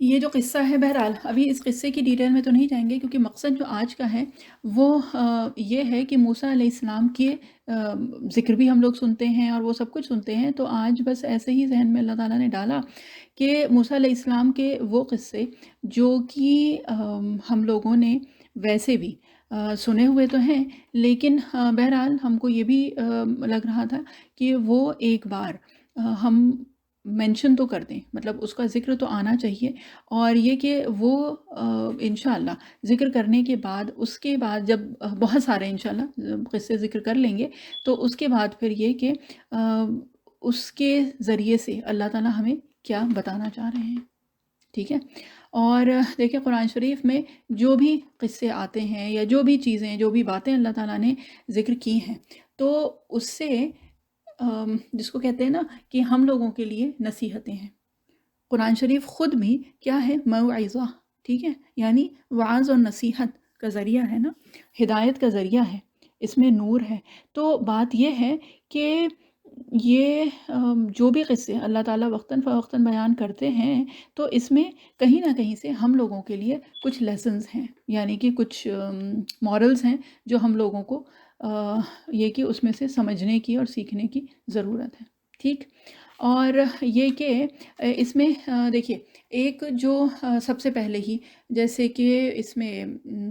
یہ جو قصہ ہے، بہرحال ابھی اس قصے کی ڈیٹیل میں تو نہیں جائیں گے، کیونکہ مقصد جو آج کا ہے وہ یہ ہے کہ موسیٰ علیہ السلام کے ذکر بھی ہم لوگ سنتے ہیں اور وہ سب کچھ سنتے ہیں، تو آج بس ایسے ہی ذہن میں اللہ تعالیٰ نے ڈالا کہ موسیٰ علیہ السلام کے وہ قصے جو کہ ہم لوگوں نے ویسے بھی سنے ہوئے تو ہیں، لیکن بہرحال ہم کو یہ بھی لگ رہا تھا کہ وہ ایک بار ہم مینشن تو کر دیں، مطلب اس کا ذکر تو آنا چاہیے، اور یہ کہ وہ انشاءاللہ ذکر کرنے کے بعد، اس کے بعد جب بہت سارے انشاءاللہ قصے ذکر کر لیں گے، تو اس کے بعد پھر یہ کہ اس کے ذریعے سے اللہ تعالیٰ ہمیں کیا بتانا چاہ رہے ہیں، ٹھیک ہے۔ اور دیکھیں قرآن شریف میں جو بھی قصے آتے ہیں یا جو بھی چیزیں، جو بھی باتیں اللہ تعالیٰ نے ذکر کی ہیں، تو اس سے جس کو کہتے ہیں نا کہ ہم لوگوں کے لیے نصیحتیں ہیں۔ قرآن شریف خود بھی کیا ہے؟ موعظہ، ٹھیک ہے، یعنی وعظ اور نصیحت کا ذریعہ ہے نا، ہدایت کا ذریعہ ہے، اس میں نور ہے۔ تو بات یہ ہے کہ یہ جو بھی قصے اللہ تعالیٰ وقتاً فوقتاً بیان کرتے ہیں، تو اس میں کہیں نہ کہیں سے ہم لوگوں کے لیے کچھ لیسنز ہیں، یعنی کہ کچھ مورلز ہیں جو ہم لوگوں کو یہ کہ اس میں سے سمجھنے کی اور سیکھنے کی ضرورت ہے، ٹھیک۔ اور یہ کہ اس میں دیکھیے ایک جو سب سے پہلے ہی، جیسے کہ اس میں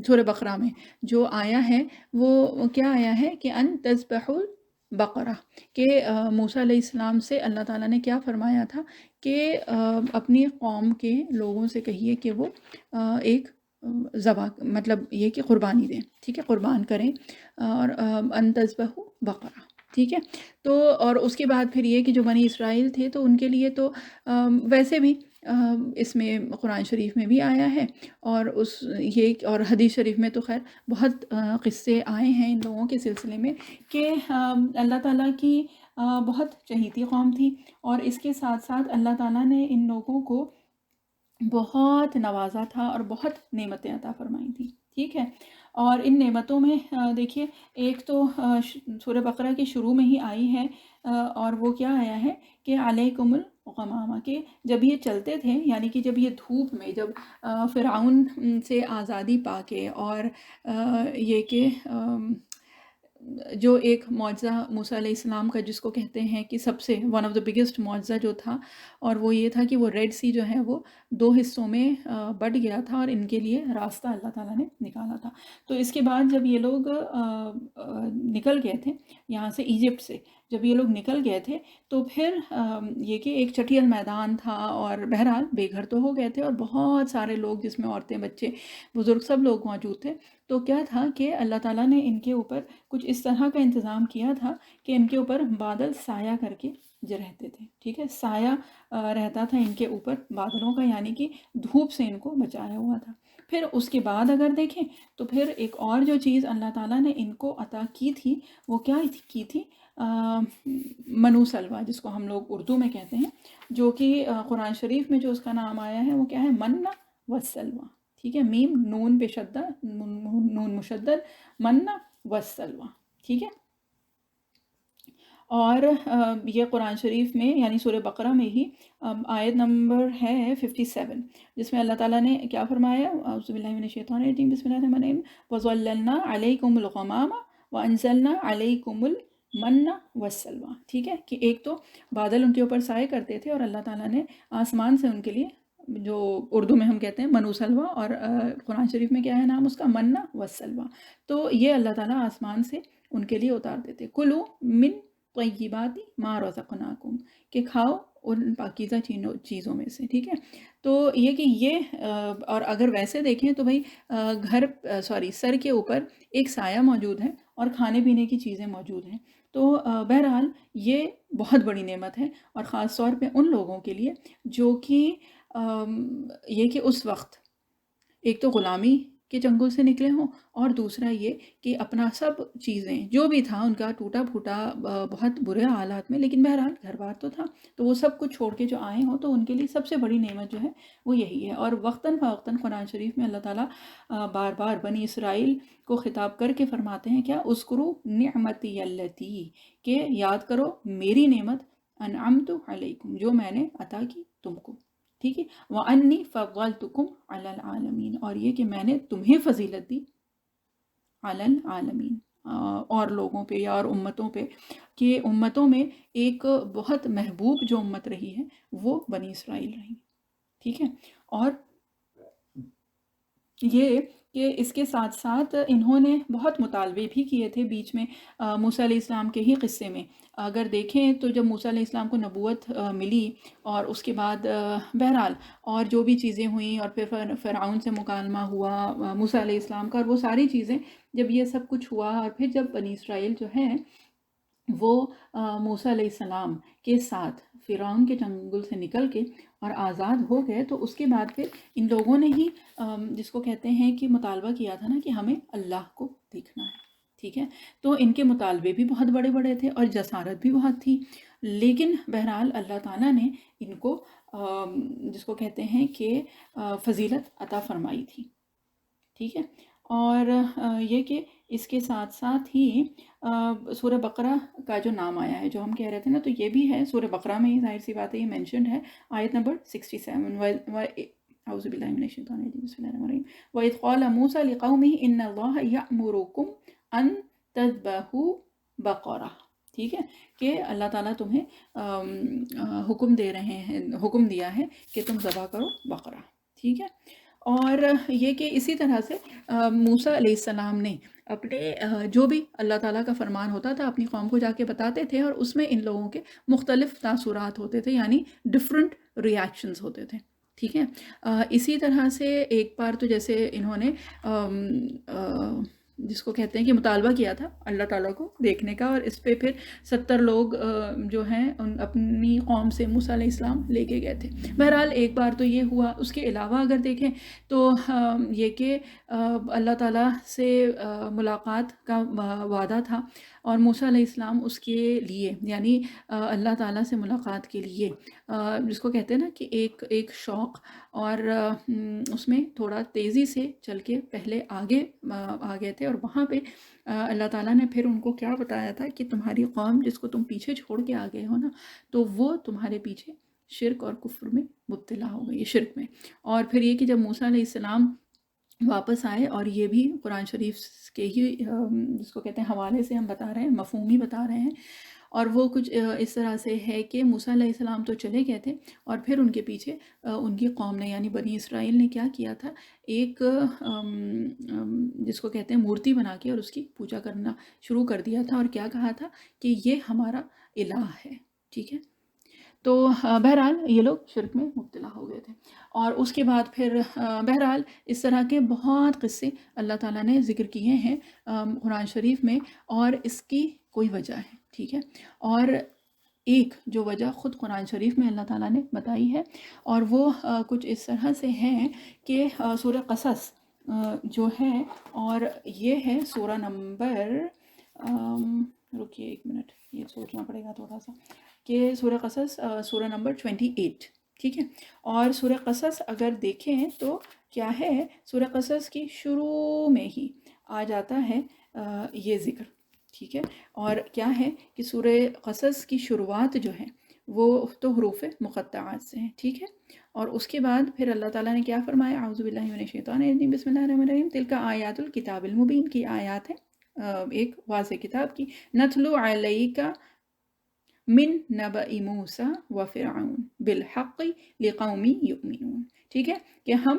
سورہ بقرہ میں جو آیا ہے وہ کیا آیا ہے کہ ان تذبحوا البقرہ، کہ موسیٰ علیہ السلام سے اللہ تعالیٰ نے کیا فرمایا تھا کہ اپنی قوم کے لوگوں سے کہیے کہ وہ ایک ذبح، مطلب یہ کہ قربانی دیں، ٹھیک ہے، قربان کریں، اور ان تذبحوا بقرہ، ٹھیک ہے۔ تو اور اس کے بعد پھر یہ کہ جو بنی اسرائیل تھے تو ان کے لیے تو ویسے بھی اس میں قرآن شریف میں بھی آیا ہے، اور یہ اور حدیث شریف میں تو خیر بہت قصے آئے ہیں ان لوگوں کے سلسلے میں کہ اللہ تعالیٰ کی بہت چہیتی قوم تھی، اور اس کے ساتھ ساتھ اللہ تعالیٰ نے ان لوگوں کو بہت نوازا تھا اور بہت نعمتیں عطا فرمائی تھیں، ٹھیک ہے۔ اور ان نعمتوں میں دیکھیے ایک تو سورہ بقرہ کے شروع میں ہی آئی ہے، اور وہ کیا آیا ہے کہ علیکم الغمامہ، کہ جب یہ چلتے تھے، یعنی کہ جب یہ دھوپ میں، جب فرعون سے آزادی پا کے، اور یہ کہ جو ایک معجزہ موسیٰ علیہ السلام کا جس کو کہتے ہیں کہ سب سے ون آف دا بگیسٹ معجزہ جو تھا، اور وہ یہ تھا کہ وہ ریڈ سی جو ہے وہ 2 حصوں میں بٹ گیا تھا، اور ان کے لیے راستہ اللہ تعالیٰ نے نکالا تھا۔ تو اس کے بعد جب یہ لوگ نکل گئے تھے یہاں سے، ایجپٹ سے جب یہ لوگ نکل گئے تھے، تو پھر یہ کہ ایک چٹیل میدان تھا، اور بہرحال بے گھر تو ہو گئے تھے، اور بہت سارے لوگ جس میں عورتیں، بچے، بزرگ سب لوگ موجود تھے۔ تو کیا تھا کہ اللہ تعالیٰ نے ان کے اوپر کچھ اس طرح کا انتظام کیا تھا کہ ان کے اوپر بادل سایہ کر کے جو رہتے تھے، ٹھیک ہے، سایہ رہتا تھا ان کے اوپر بادلوں کا، یعنی کہ دھوپ سے ان کو بچایا ہوا تھا۔ پھر اس کے بعد اگر دیکھیں تو پھر ایک اور جو چیز اللہ تعالیٰ نے ان کو عطا کی تھی، وہ کیا کی تھی؟ منو سلویٰ، جس کو ہم لوگ اردو میں کہتے ہیں، جو کہ قرآن شریف میں جو اس کا نام آیا ہے وہ کیا ہے؟ منّا وسلویٰ، ٹھیک ہے، میم نون پہ شدہ، نون مشدد، منّا وسلویٰ، ٹھیک ہے۔ اور یہ قرآن شریف میں یعنی سورہ بقرہ میں ہی آیت نمبر ہے 57، جس میں اللہ تعالیٰ نے کیا فرمایا؟ اعوذ باللہ من الشیطان الرجیم، بسم اللہ الرحمن الرحیم، وَظَلَّلْنَا عَلَيْكُمُ الْغَمَامَ وَأَنزَلْنَا عَلَيْكُمُ الْمَنَّ وَالسَّلْوَىٰ، ٹھیک ہے، کہ ایک تو بادل ان کے اوپر سائے کرتے تھے، اور اللہ تعالیٰ نے آسمان سے ان کے لیے، جو اردو میں ہم کہتے ہیں منو سلویٰ، اور قرآن شریف میں کیا ہے نام اس کا؟ منّا وسلویٰ، تو یہ اللہ تعالیٰ آسمان سے ان کے لیے اتار دیتے۔ کلوا من طیبات ما رزقناکم، کہ کھاؤ ان پاکیزہ چیزوں میں سے، ٹھیک ہے۔ تو یہ کہ یہ اور اگر ویسے دیکھیں تو بھائی سر کے اوپر ایک سایہ موجود ہے اور کھانے پینے کی چیزیں موجود ہیں، تو بہرحال یہ بہت بڑی نعمت ہے، اور خاص طور پہ ان لوگوں کے لیے جو کہ یہ کہ اس وقت ایک تو غلامی کے چنگل سے نکلے ہوں، اور دوسرا یہ کہ اپنا سب چیزیں جو بھی تھا ان کا ٹوٹا پھوٹا بہت برے حالات میں، لیکن بہرحال گھر بار تو تھا، تو وہ سب کچھ چھوڑ کے جو آئے ہوں، تو ان کے لیے سب سے بڑی نعمت جو ہے وہ یہی ہے۔ اور وقتاً فوقتاً قرآن شریف میں اللہ تعالیٰ بار بار بنی اسرائیل کو خطاب کر کے فرماتے ہیں کیا؟ اذکروا نعمتی التی، کہ یاد کرو میری نعمت، انعمت علیکم، جو میں نے عطا کی تم کو، ٹھیک ہے، وَأَنِّي فَضَّلْتُكُمْ عَلَى الْعَالَمِينَ، اور یہ کہ میں نے تمہیں فضیلت دی علی العالمین، اور لوگوں پہ یا اور امتوں پہ، کہ امتوں میں ایک بہت محبوب جو امت رہی ہے وہ بنی اسرائیل رہی، ٹھیک ہے۔ اور یہ کہ اس کے ساتھ ساتھ انہوں نے بہت مطالبے بھی کیے تھے بیچ میں، موسیٰ علیہ السلام کے ہی قصے میں اگر دیکھیں تو جب موسیٰ علیہ السلام کو نبوت ملی، اور اس کے بعد بہرحال اور جو بھی چیزیں ہوئیں، اور پھر فرعون سے مکالمہ ہوا موسیٰ علیہ السلام کا، اور وہ ساری چیزیں جب یہ سب کچھ ہوا، اور پھر جب بنی اسرائیل جو ہے وہ موسیٰ علیہ السلام کے ساتھ فرعون کے چنگل سے نکل کے اور آزاد ہو گئے، تو اس کے بعد پھر ان لوگوں نے ہی جس کو کہتے ہیں کہ مطالبہ کیا تھا نا کہ ہمیں اللہ کو دیکھنا ہے، ٹھیک ہے۔ تو ان کے مطالبے بھی بہت بڑے بڑے تھے اور جسارت بھی بہت تھی، لیکن بہرحال اللہ تعالیٰ نے ان کو جس کو کہتے ہیں کہ فضیلت عطا فرمائی تھی، ٹھیک ہے۔ اور یہ کہ اس کے ساتھ ساتھ ہی سورہ بقرہ کا جو نام آیا ہے جو ہم کہہ رہے تھے نا، تو یہ بھی ہے سورہ بقرہ میں ہی، ظاہر سی بات ہے یہ مینشنڈ ہے، آیت نمبر 67، اعوذ باللہ من الشیطان الرجیم، بسم اللہ الرحمن الرحیم، وَإِذْ قَالَ مُوسَىٰ لِقَوْمِهِ إِنَّ اللَّهَ يَأْمُرُكُمْ أَن تَذْبَحُوا بَقَرَةً، ٹھیک ہے، کہ اللہ تعالیٰ تمہیں حکم دے رہے ہیں، حکم دیا ہے کہ تم ذبح کرو بقرہ، ٹھیک ہے۔ اور یہ کہ اسی طرح سے موسیٰ علیہ السلام نے اپنے جو بھی اللہ تعالیٰ کا فرمان ہوتا تھا اپنی قوم کو جا کے بتاتے تھے، اور اس میں ان لوگوں کے مختلف تاثرات ہوتے تھے، یعنی ڈفرنٹ ریاکشنز ہوتے تھے، ٹھیک ہے۔ اسی طرح سے ایک بار تو جیسے انہوں نے جس کو کہتے ہیں کہ مطالبہ کیا تھا اللہ تعالیٰ کو دیکھنے کا، اور اس پہ پھر 70 لوگ جو ہیں اپنی قوم سے موسیٰ علیہ السلام لے کے گئے تھے۔ بہرحال ایک بار تو یہ ہوا، اس کے علاوہ اگر دیکھیں تو یہ کہ اللہ تعالیٰ سے ملاقات کا وعدہ تھا، اور موسیٰ علیہ السلام اس کے لیے یعنی اللہ تعالیٰ سے ملاقات کے لیے جس کو کہتے ہیں نا کہ ایک شوق، اور اس میں تھوڑا تیزی سے چل کے پہلے آگے آ گئے تھے، اور وہاں پہ اللہ تعالیٰ نے پھر ان کو کیا بتایا تھا کہ تمہاری قوم جس کو تم پیچھے چھوڑ کے آ گئے ہو نا، تو وہ تمہارے پیچھے شرک اور کفر میں مبتلا ہو گئی، شرک میں۔ اور پھر یہ کہ جب موسیٰ علیہ السلام واپس آئے، اور یہ بھی قرآن شریف کے ہی جس کو کہتے ہیں حوالے سے ہم بتا رہے ہیں، مفہومی بتا رہے ہیں، اور وہ کچھ اس طرح سے ہے کہ موسیٰ علیہ السلام تو چلے گئے تھے، اور پھر ان کے پیچھے ان کی قوم نے یعنی بنی اسرائیل نے کیا کیا تھا، ایک جس کو کہتے ہیں مورتی بنا کے اور اس کی پوجا کرنا شروع کر دیا تھا، اور کیا کہا تھا کہ یہ ہمارا الہ ہے، ٹھیک ہے۔ تو بہرحال یہ لوگ شرک میں مبتلا ہو گئے تھے، اور اس کے بعد پھر بہرحال اس طرح کے بہت قصے اللہ تعالیٰ نے ذکر کیے ہیں قرآن شریف میں، اور اس کی کوئی وجہ ہے، ٹھیک ہے۔ اور ایک جو وجہ خود قرآن شریف میں اللہ تعالیٰ نے بتائی ہے، اور وہ کچھ اس طرح سے ہے کہ سورہ قصص جو ہے، اور یہ ہے سورہ نمبر رکیے ایک منٹ، یہ سوچنا پڑے گا تھوڑا سا، کہ سورہ قصص سورہ نمبر 28، ٹھیک ہے۔ اور سورہ قصص اگر دیکھیں تو کیا ہے، سورہ قصص کی شروع میں ہی آ جاتا ہے یہ ذکر، ٹھیک ہے۔ اور کیا ہے کہ سورہ قصص کی شروعات جو ہے وہ تو حروف مقطعات سے ہیں، ٹھیک ہے۔ اور اس کے بعد پھر اللہ تعالیٰ نے کیا فرمایا، اعوذ باللہ من الشیطان الرجیم، بسم اللہ الرحمن الرحیم، تلک آیات الکتاب المبین، کی آیات ہے ایک واضح کتاب کی، نتلو علیک من نبأ موسیٰ و فرعون بالحق لقوم یؤمنون، ٹھیک ہے، کہ ہم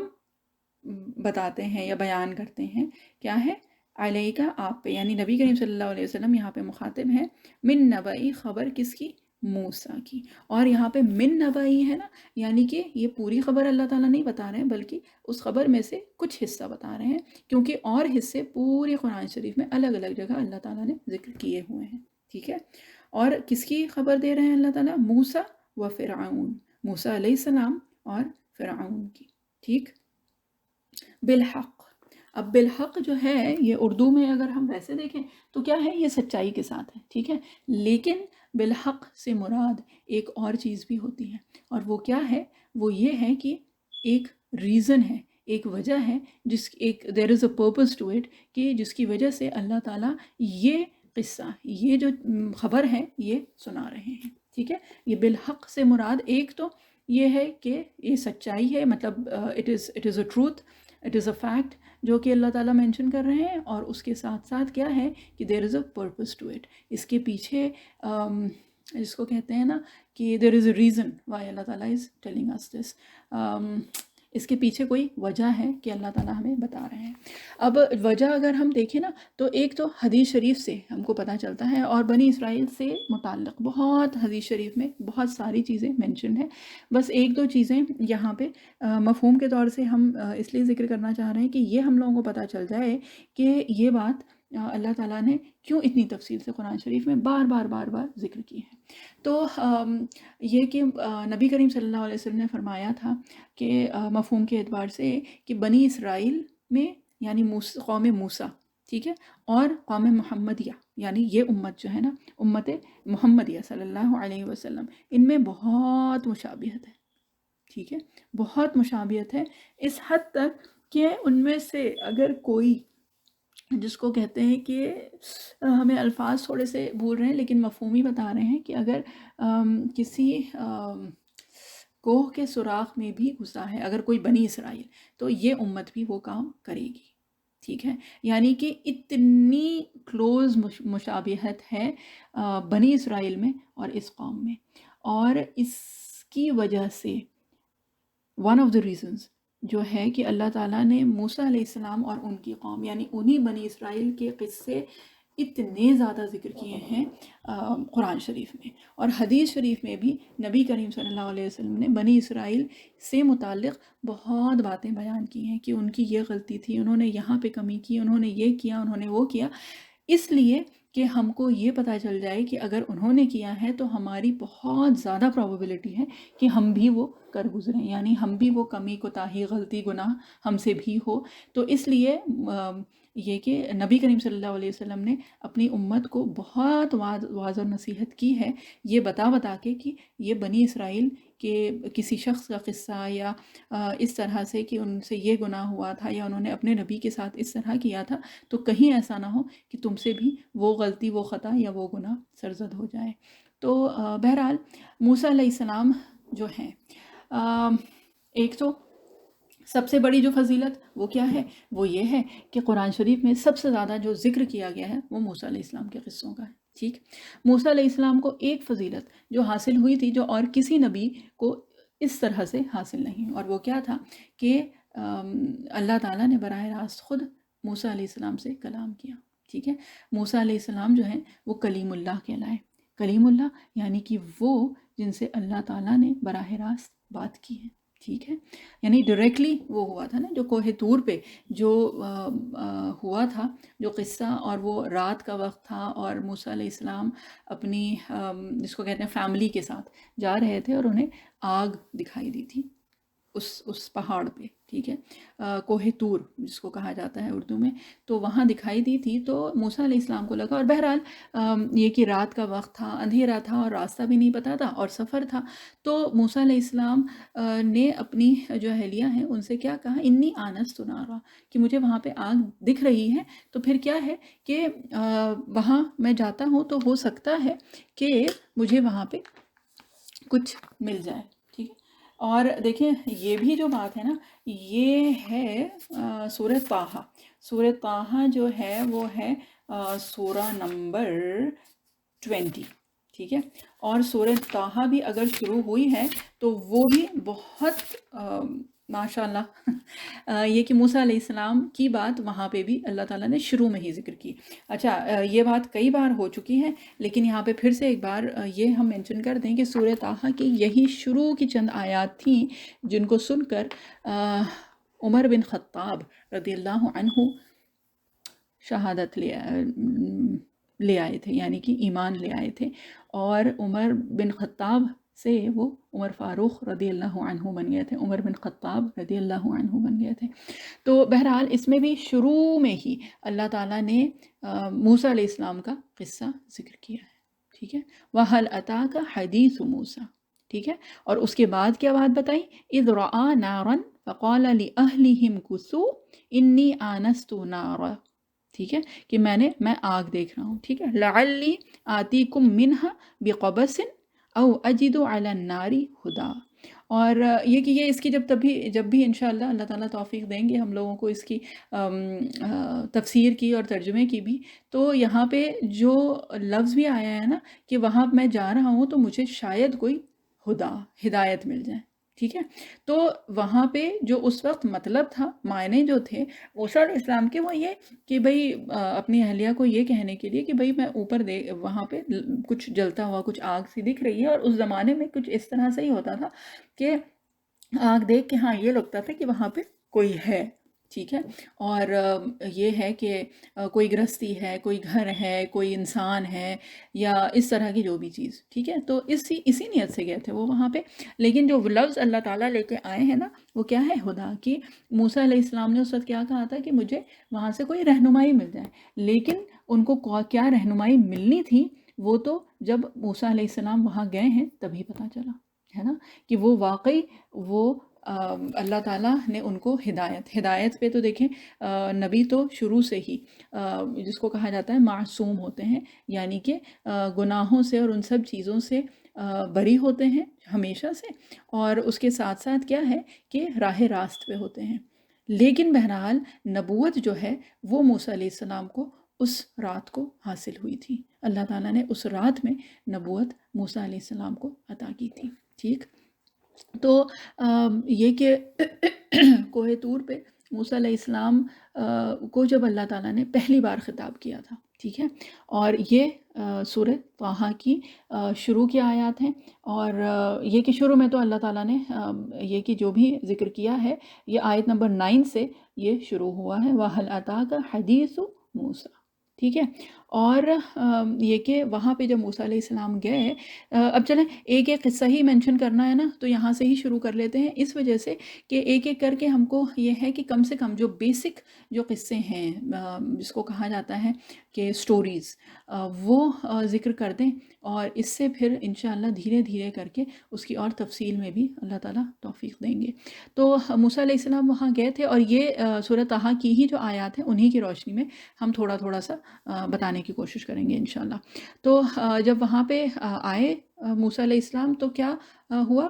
بتاتے ہیں یا بیان کرتے ہیں، کیا ہے، علیہ کا آپ پہ، یعنی نبی کریم صلی اللہ علیہ وسلم یہاں پہ مخاطب ہے، من نبئی خبر کس کی، موسیٰ کی۔ اور یہاں پہ من نبئی ہے نا، یعنی کہ یہ پوری خبر اللہ تعالیٰ نہیں بتا رہے ہیں، بلکہ اس خبر میں سے کچھ حصہ بتا رہے ہیں، کیونکہ اور حصے پورے قرآن شریف میں الگ الگ جگہ اللہ تعالیٰ نے ذکر کیے ہوئے ہیں، ٹھیک ہے۔ اور کس کی خبر دے رہے ہیں اللہ تعالیٰ، موسیٰ و فرعون، موسیٰ علیہ السلام اور فرعون کی، ٹھیک، بالحق۔ اب بالحق جو ہے یہ اردو میں اگر ہم ویسے دیکھیں تو کیا ہے، یہ سچائی کے ساتھ ہے، ٹھیک ہے، لیکن بالحق سے مراد ایک اور چیز بھی ہوتی ہے، اور وہ کیا ہے، وہ یہ ہے کہ ایک ریزن ہے، ایک وجہ ہے، ایک there is a purpose to it، کہ جس کی وجہ سے اللہ تعالیٰ یہ قصہ، یہ جو خبر ہے یہ سنا رہے ہیں، ٹھیک ہے۔ یہ بالحق سے مراد ایک تو یہ ہے کہ یہ سچائی ہے، مطلب it is a truth, it is a fact جو کہ اللہ تعالیٰ مینشن کر رہے ہیں، اور اس کے ساتھ ساتھ کیا ہے کہ دیر از اے پرپز ٹو اٹ، اس کے پیچھے جس کو کہتے ہیں نا کہ دیر از اے ریزن وائی اللہ تعالیٰ از ٹیلنگ اس دس، اس کے پیچھے کوئی وجہ ہے کہ اللہ تعالیٰ ہمیں بتا رہے ہیں۔ اب وجہ اگر ہم دیکھیں نا تو ایک تو حدیث شریف سے ہم کو پتہ چلتا ہے، اور بنی اسرائیل سے متعلق بہت حدیث شریف میں بہت ساری چیزیں مینشنڈ ہیں، بس ایک دو چیزیں یہاں پہ مفہوم کے طور سے ہم اس لیے ذکر کرنا چاہ رہے ہیں کہ یہ ہم لوگوں کو پتہ چل جائے کہ یہ بات اللہ تعالیٰ نے کیوں اتنی تفصیل سے قرآن شریف میں بار بار ذکر کی ہے۔ تو یہ کہ نبی کریم صلی اللہ علیہ وسلم نے فرمایا تھا کہ مفہوم کے اعتبار سے کہ بنی اسرائیل میں یعنی قوم موسیٰ، ٹھیک ہے، اور قوم محمدیہ یعنی یہ امت جو ہے نا، امت محمدیہ صلی اللہ علیہ وسلم، ان میں بہت مشابہت ہے، ٹھیک ہے، بہت مشابہت ہے، اس حد تک کہ ان میں سے اگر کوئی، جس کو کہتے ہیں کہ ہمیں الفاظ تھوڑے سے بھول رہے ہیں لیکن مفہومی بتا رہے ہیں، کہ اگر کسی کوہ کے سوراخ میں بھی گھسا ہے اگر کوئی بنی اسرائیل، تو یہ امت بھی وہ کام کرے گی، ٹھیک ہے، یعنی کہ اتنی کلوز مشابہت ہے بنی اسرائیل میں اور اس قوم میں، اور اس کی وجہ سے ون آف دا ریزنز جو ہے کہ اللہ تعالیٰ نے موسیٰ علیہ السلام اور ان کی قوم یعنی انہی بنی اسرائیل کے قصے اتنے زیادہ ذکر کیے ہیں قرآن شریف میں، اور حدیث شریف میں بھی نبی کریم صلی اللہ علیہ وسلم نے بنی اسرائیل سے متعلق بہت باتیں بیان کی ہیں کہ ان کی یہ غلطی تھی، انہوں نے یہاں پہ کمی کی، انہوں نے یہ کیا، انہوں نے وہ کیا، اس لیے کہ ہم کو یہ پتہ چل جائے کہ اگر انہوں نے کیا ہے تو ہماری بہت زیادہ پروبیبلٹی ہے کہ ہم بھی وہ کر گزریں، یعنی ہم بھی وہ کمی کوتاہی غلطی گناہ ہم سے بھی ہو۔ تو اس لیے یہ کہ نبی کریم صلی اللہ علیہ وسلم نے اپنی امت کو بہت واضح نصیحت کی ہے، یہ بتا کے کہ یہ بنی اسرائیل کہ کسی شخص کا قصہ یا اس طرح سے کہ ان سے یہ گناہ ہوا تھا یا انہوں نے اپنے نبی کے ساتھ اس طرح کیا تھا، تو کہیں ایسا نہ ہو کہ تم سے بھی وہ غلطی، وہ خطا یا وہ گناہ سرزد ہو جائے۔ تو بہرحال موسیٰ علیہ السلام جو ہیں، ایک تو سب سے بڑی جو فضیلت وہ کیا ہے، وہ یہ ہے کہ قرآن شریف میں سب سے زیادہ جو ذکر کیا گیا ہے وہ موسیٰ علیہ السلام کے قصوں کا ہے، ٹھیک۔ موسیٰ علیہ السلام کو ایک فضیلت جو حاصل ہوئی تھی جو اور کسی نبی کو اس طرح سے حاصل نہیں، اور وہ کیا تھا کہ اللہ تعالیٰ نے براہ راست خود موسیٰ علیہ السلام سے کلام کیا، ٹھیک ہے۔ موسیٰ علیہ السلام جو ہیں وہ کلیم اللہ کہلائے، کلیم اللہ یعنی کہ وہ جن سے اللہ تعالیٰ نے براہ راست بات کی ہے، ٹھیک ہے، یعنی ڈائریکٹلی وہ ہوا تھا نا جو کوہ طور پہ جو ہوا تھا جو قصہ، اور وہ رات کا وقت تھا اور موسیٰ علیہ السلام اپنی جس کو کہتے ہیں فیملی کے ساتھ جا رہے تھے، اور انہیں آگ دکھائی دی تھی اس پہاڑ پہ، ٹھیک ہے، کوہ طور جس کو کہا جاتا ہے اردو میں، تو وہاں دکھائی دی تھی، تو موسیٰ علیہ السلام کو لگا، اور بہرحال یہ کہ رات کا وقت تھا، اندھیرا تھا اور راستہ بھی نہیں پتا تھا اور سفر تھا، تو موسیٰ علیہ السلام نے اپنی جو اہلیہ ہیں ان سے کیا کہا، انی آنست نارا، کہ مجھے وہاں پہ آگ دکھ رہی ہے، تو پھر کیا ہے کہ وہاں میں جاتا ہوں تو ہو سکتا ہے کہ مجھے وہاں پہ کچھ مل جائے، ٹھیک ہے۔ اور دیکھیں یہ بھی جو بات ہے نا، یہ ہے سورہ طٰہٰ، سورہ طٰہٰ جو ہے وہ ہے سورہ نمبر 20، ٹھیک ہے، اور سورہ طٰہٰ بھی اگر شروع ہوئی ہے تو وہ بھی بہت ماشاءاللہ یہ کہ موسیٰ علیہ السلام کی بات وہاں پہ بھی اللہ تعالیٰ نے شروع میں ہی ذکر کی۔ اچھا یہ بات کئی بار ہو چکی ہے، لیکن یہاں پہ پھر سے ایک بار یہ ہم مینشن کر دیں کہ سورہ طٰہٰ کی یہی شروع کی چند آیات تھیں جن کو سن کر عمر بن خطاب رضی اللہ عنہ شہادت لے آئے تھے، یعنی کہ ایمان لے آئے تھے، اور عمر بن خطاب سے وہ عمر فاروق رضی اللہ عنہ بن گئے تھے، عمر بن خطاب رضی اللہ عنہ بن گئے تھے۔ تو بہرحال اس میں بھی شروع میں ہی اللہ تعالیٰ نے موسیٰ علیہ السلام کا قصہ ذکر کیا ہے، ٹھیک ہے، وَهَلْ أَتَاكَ حَدِيثُ موسیٰ، ٹھیک ہے، اور اس کے بعد کیا بات بتائی، اِذْ رَأَىٰ نَارًا فَقَالَ لِأَهْلِهِمْ كُثُوا إِنِّي آنَسْتُ نَارًا، ٹھیک ہے، کہ میں آگ دیکھ رہا ہوں، ٹھیک ہے، لَعَلِّي آتِيكُم مِّنْهَا بِقَبَسٍ أَوْ أَجِدُ عَلَى النَّارِ هُدًى، اور یہ کہ یہ اس کی جب بھی انشاءاللہ اللہ تعالیٰ توفیق دیں گے ہم لوگوں کو اس کی تفسیر کی اور ترجمے کی بھی، تو یہاں پہ جو لفظ بھی آیا ہے نا کہ وہاں میں جا رہا ہوں تو مجھے شاید کوئی ہدایت مل جائے، ٹھیک ہے، تو وہاں پہ جو اس وقت مطلب تھا، معنی جو تھے موسیٰ علیہ السلام کے، وہ یہ کہ بھئی اپنی اہلیہ کو یہ کہنے کے لیے کہ بھئی میں اوپر وہاں پہ کچھ جلتا ہوا کچھ آگ سی دکھ رہی ہے، اور اس زمانے میں کچھ اس طرح سے ہی ہوتا تھا کہ آگ دیکھ کے ہاں یہ لگتا تھا کہ وہاں پہ کوئی ہے، ٹھیک ہے، اور یہ ہے کہ کوئی گرہستی ہے، کوئی گھر ہے، کوئی انسان ہے، یا اس طرح کی جو بھی چیز، ٹھیک ہے، تو اسی نیت سے گئے تھے وہ وہاں پہ، لیکن جو لفظ اللہ تعالیٰ لے کے آئے ہیں نا وہ کیا ہے؟ ہدا کی۔ موسیٰ علیہ السلام نے اس وقت کیا کہا تھا کہ مجھے وہاں سے کوئی رہنمائی مل جائے، لیکن ان کو کیا رہنمائی ملنی تھی وہ تو جب موسیٰ علیہ السلام وہاں گئے ہیں تبھی پتہ چلا ہے نا، کہ وہ واقعی وہ اللہ تعالیٰ نے ان کو ہدایت پہ، تو دیکھیں نبی تو شروع سے ہی جس کو کہا جاتا ہے معصوم ہوتے ہیں، یعنی کہ گناہوں سے اور ان سب چیزوں سے بری ہوتے ہیں ہمیشہ سے، اور اس کے ساتھ ساتھ کیا ہے کہ راہ راست پہ ہوتے ہیں، لیکن بہرحال نبوت جو ہے وہ موسیٰ علیہ السلام کو اس رات کو حاصل ہوئی تھی، اللہ تعالیٰ نے اس رات میں نبوت موسیٰ علیہ السلام کو عطا کی تھی، ٹھیک۔ تو یہ کہ کوہ طور پہ موسیٰ علیہ السلام کو جب اللہ تعالیٰ نے پہلی بار خطاب کیا تھا، ٹھیک ہے، اور یہ سورہ طٰہٰ کی شروع کی آیات ہیں، اور یہ کہ شروع میں تو اللہ تعالیٰ نے یہ کہ جو بھی ذکر کیا ہے یہ آیت نمبر 9 سے یہ شروع ہوا ہے، وَهَلْ أَتَاكَ حَدِيثُ موسیٰ، ٹھیک ہے، اور یہ کہ وہاں پہ جب موسیٰ علیہ السلام گئے، اب چلیں ایک ایک قصہ ہی مینشن کرنا ہے نا، تو یہاں سے ہی شروع کر لیتے ہیں، اس وجہ سے کہ ایک ایک کر کے ہم کو یہ ہے کہ کم سے کم جو بیسک جو قصے ہیں جس کو کہا جاتا ہے کہ سٹوریز، وہ ذکر کر دیں، اور اس سے پھر انشاءاللہ دھیرے دھیرے کر کے اس کی اور تفصیل میں بھی اللہ تعالیٰ توفیق دیں گے۔ تو موسیٰ علیہ السلام وہاں گئے تھے، اور یہ سورہ طٰہٰ کی ہی جو آیات ہیں انہی کی روشنی میں ہم تھوڑا تھوڑا سا بتانے کی کوشش کریں گے انشاءاللہ۔ تو جب وہاں پہ آئے موسیٰ علیہ السلام تو کیا ہوا؟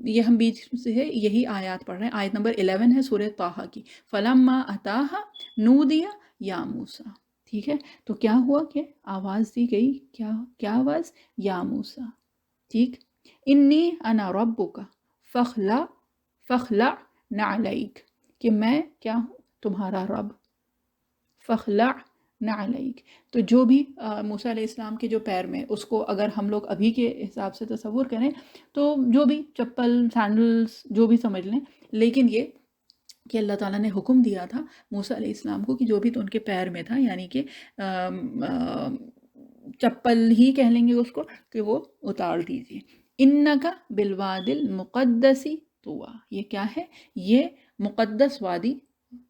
یہ ہم بیچ سے یہی آیات پڑھ رہے ہیں، آیت نمبر 11 ہے سورہ طٰہٰ کی، فَلَمَّا أَتَاهَا نُودِيَ يَا مُوسَىٰ، ٹھیک ہے، تو کیا ہوا کہ آواز دی گئی، کیا آواز؟ یا موسیٰ، ٹھیک، انی انا ربک فاخلع نعلیک، کہ میں کیا ہوں؟ تمہارا رب، فاخلع نعلیک، تو جو بھی موسیٰ علیہ السلام کے جو پیر میں، اس کو اگر ہم لوگ ابھی کے حساب سے تصور کریں تو جو بھی چپل، سینڈلز، جو بھی سمجھ لیں، لیکن یہ کہ اللہ تعالیٰ نے حکم دیا تھا موسیٰ علیہ السلام کو کہ جو بھی تو ان کے پیر میں تھا، یعنی کہ چپل ہی کہہ لیں گے اس کو، کہ وہ اتار دیجیے۔ انک بالواد المقدس طویٰ، یہ کیا ہے؟ یہ مقدس وادی،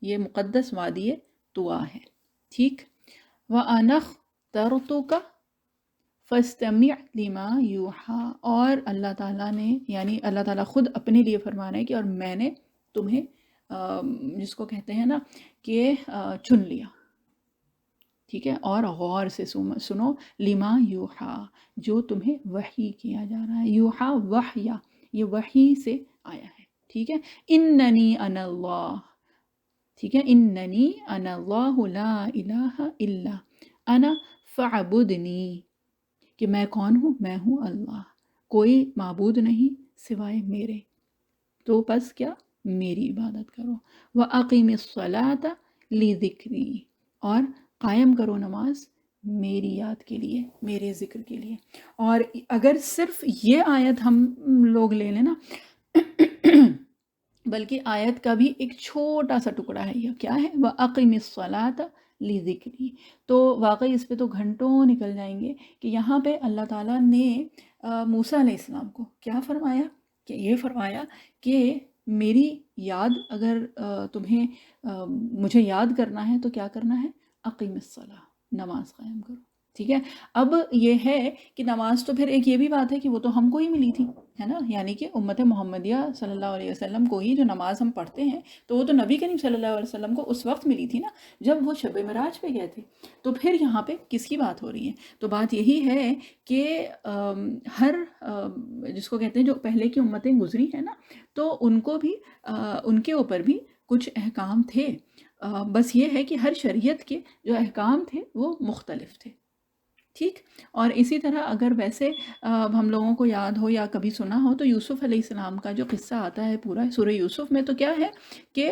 یہ مقدس وادی طویٰ ہے، ٹھیک۔ وَأَنَا اخْتَرْتُكَ فَاسْتَمِعْ لِمَا يُوحَىٰ، اور اللہ تعالیٰ نے، یعنی اللہ تعالیٰ خود اپنے لیے فرما رہے ہیں کہ اور میں نے تمہیں جس کو کہتے ہیں نا کہ چن لیا، ٹھیک ہے، اور غور سے سنو، لما یوحا، جو تمہیں وحی کیا جا رہا ہے، یوحا وحیا، یہ وحی سے آیا ہے، ٹھیک ہے، اننی انا اللہ، ٹھیک ہے، اننی انا اللہ لا الہ الا انا فاعبدنی، کہ میں کون ہوں؟ میں ہوں اللہ، کوئی معبود نہیں سوائے میرے، تو بس کیا؟ میری عبادت کرو، وَأَقِمِ الصَّلَاةَ لِذِكْرِي، اور قائم کرو نماز میری یاد کے لیے، میرے ذکر کے لیے۔ اور اگر صرف یہ آیت ہم لوگ لے لیں نا بلکہ آیت کا بھی ایک چھوٹا سا ٹکڑا ہے، یہ کیا ہے؟ وَأَقِمِ الصَّلَاةَ لِذِكْرِي، تو واقعی اس پہ تو گھنٹوں نکل جائیں گے کہ یہاں پہ اللہ تعالیٰ نے موسیٰ علیہ السلام کو کیا فرمایا؟ کہ یہ فرمایا کہ میری یاد اگر تمہیں مجھے یاد کرنا ہے تو کیا کرنا ہے؟ اقیم الصلاۃ، نماز قائم کرو، ٹھیک ہے. اب یہ ہے کہ نماز تو پھر ایک یہ بھی بات ہے کہ وہ تو ہم کو ہی ملی تھی، ہے نا، یعنی کہ امت محمدیہ صلی اللہ علیہ وسلم کو ہی جو نماز ہم پڑھتے ہیں تو وہ تو نبی کریم صلی اللہ علیہ وسلم کو اس وقت ملی تھی نا جب وہ شب معراج پہ گئے تھے. تو پھر یہاں پہ کس کی بات ہو رہی ہے؟ تو بات یہی ہے کہ ہر جس کو کہتے ہیں جو پہلے کی امتیں گزری ہیں نا تو ان کو بھی ان کے اوپر بھی کچھ احکام تھے. بس یہ ہے کہ ہر شریعت کے جو احکام تھے وہ مختلف تھے. ٹھیک. اور اسی طرح اگر ویسے ہم لوگوں کو یاد ہو یا کبھی سنا ہو تو یوسف علیہ السلام کا جو قصہ آتا ہے پورا سورہ یوسف میں، تو کیا ہے کہ